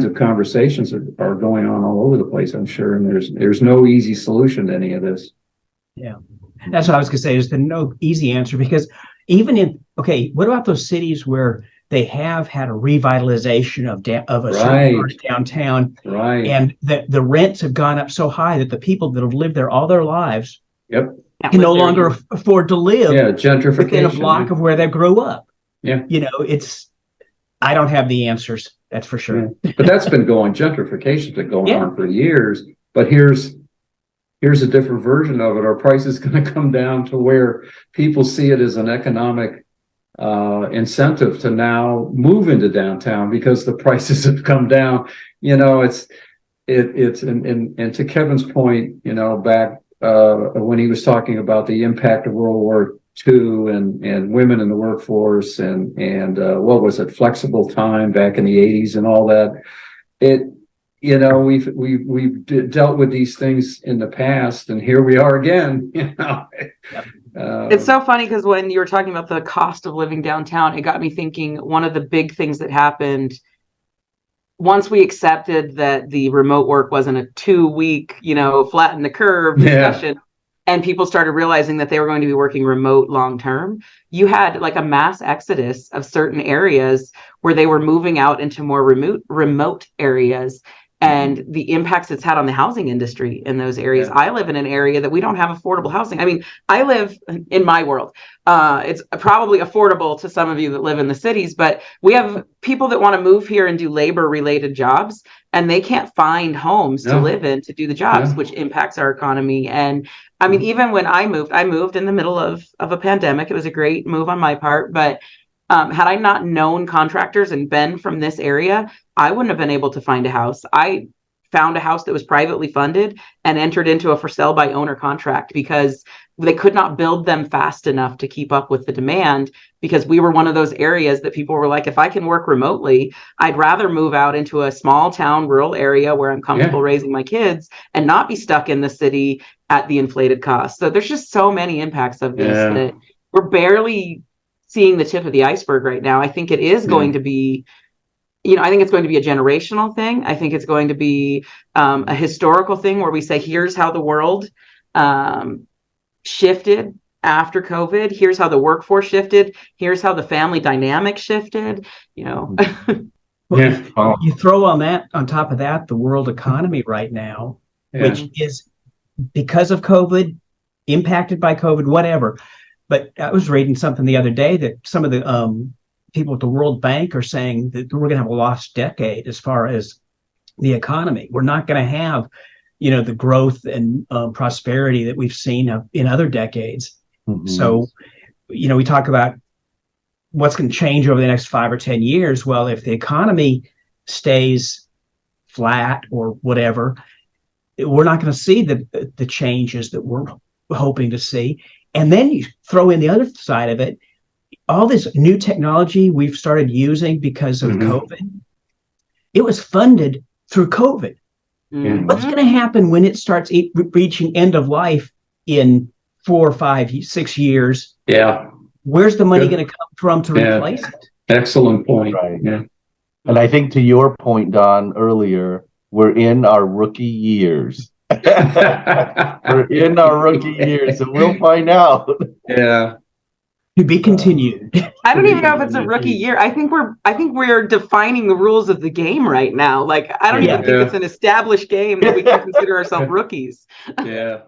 of conversations are going on all over the place, I'm sure. And there's no easy solution to any of this. Yeah, that's what I was going to say. There's been no easy answer, because even what about those cities where they have had a revitalization of a certain part of downtown, right? And the rents have gone up so high that the people that have lived there all their lives, yep, can no longer afford to live, gentrification within a block of where they grew up. Yeah, you know, I don't have the answers, that's for sure. Yeah. But that's been gentrification's been going Yeah. on for years. But here's a different version of it. Our price is going to come down to where people see it as an economic incentive to now move into downtown because the prices have come down. You know, it's and to Kevin's point, you know, back when he was talking about the impact of World War II and women in the workforce and what was it, flexible time back in the 80s and all that. You know, we've dealt with these things in the past, and here we are again. You know, it's so funny because when you were talking about the cost of living downtown, it got me thinking. One of the big things that happened once we accepted that the remote work wasn't a 2-week, you know, flatten the curve discussion, and people started realizing that they were going to be working remote long term, you had like a mass exodus of certain areas where they were moving out into more remote areas. And the impacts it's had on the housing industry in those areas. I live in an area that we don't have affordable housing. I mean, I live in my world. It's probably affordable to some of you that live in the cities, but we have people that want to move here and do labor related jobs, and they can't find homes to live in to do the jobs, which impacts our economy. And I mean, even when I moved in the middle of a pandemic. It was a great move on my part, but had I not known contractors and been from this area, I wouldn't have been able to find a house. I found a house that was privately funded and entered into a for sale by owner contract because they could not build them fast enough to keep up with the demand, because we were one of those areas that people were like, if I can work remotely, I'd rather move out into a small town, rural area where I'm comfortable raising my kids and not be stuck in the city at the inflated cost. So there's just so many impacts of this that we're barely seeing the tip of the iceberg right now. I think it is going to be, you know, I think it's going to be a generational thing. I think it's going to be a historical thing where we say, here's how the world shifted after COVID. Here's how the workforce shifted. Here's how the family dynamic shifted, you know. You throw on top of that, the world economy right now, which is because of COVID, impacted by COVID, whatever. But I was reading something the other day that some of the people at the World Bank are saying that we're going to have a lost decade as far as the economy. We're not going to have, you know, the growth and prosperity that we've seen in other decades. Mm-hmm. So, you know, we talk about what's going to change over the next 5 or 10 years. Well, if the economy stays flat or whatever, we're not going to see the changes that we're hoping to see. And then you throw in the other side of it, all this new technology we've started using because of COVID. It was funded through COVID. What's going to happen when it starts reaching end of life in 4, 5, 6 years? Yeah. Where's the money going to come from to replace it? Excellent point. Right. Yeah. And I think to your point, Don, earlier, we're in our rookie years. We're in our rookie years, so we'll find out. Yeah. To be continued. I don't even know if it's a rookie year. I think we're defining the rules of the game right now. Like, I don't even think it's an established game that we can consider ourselves rookies. Yeah.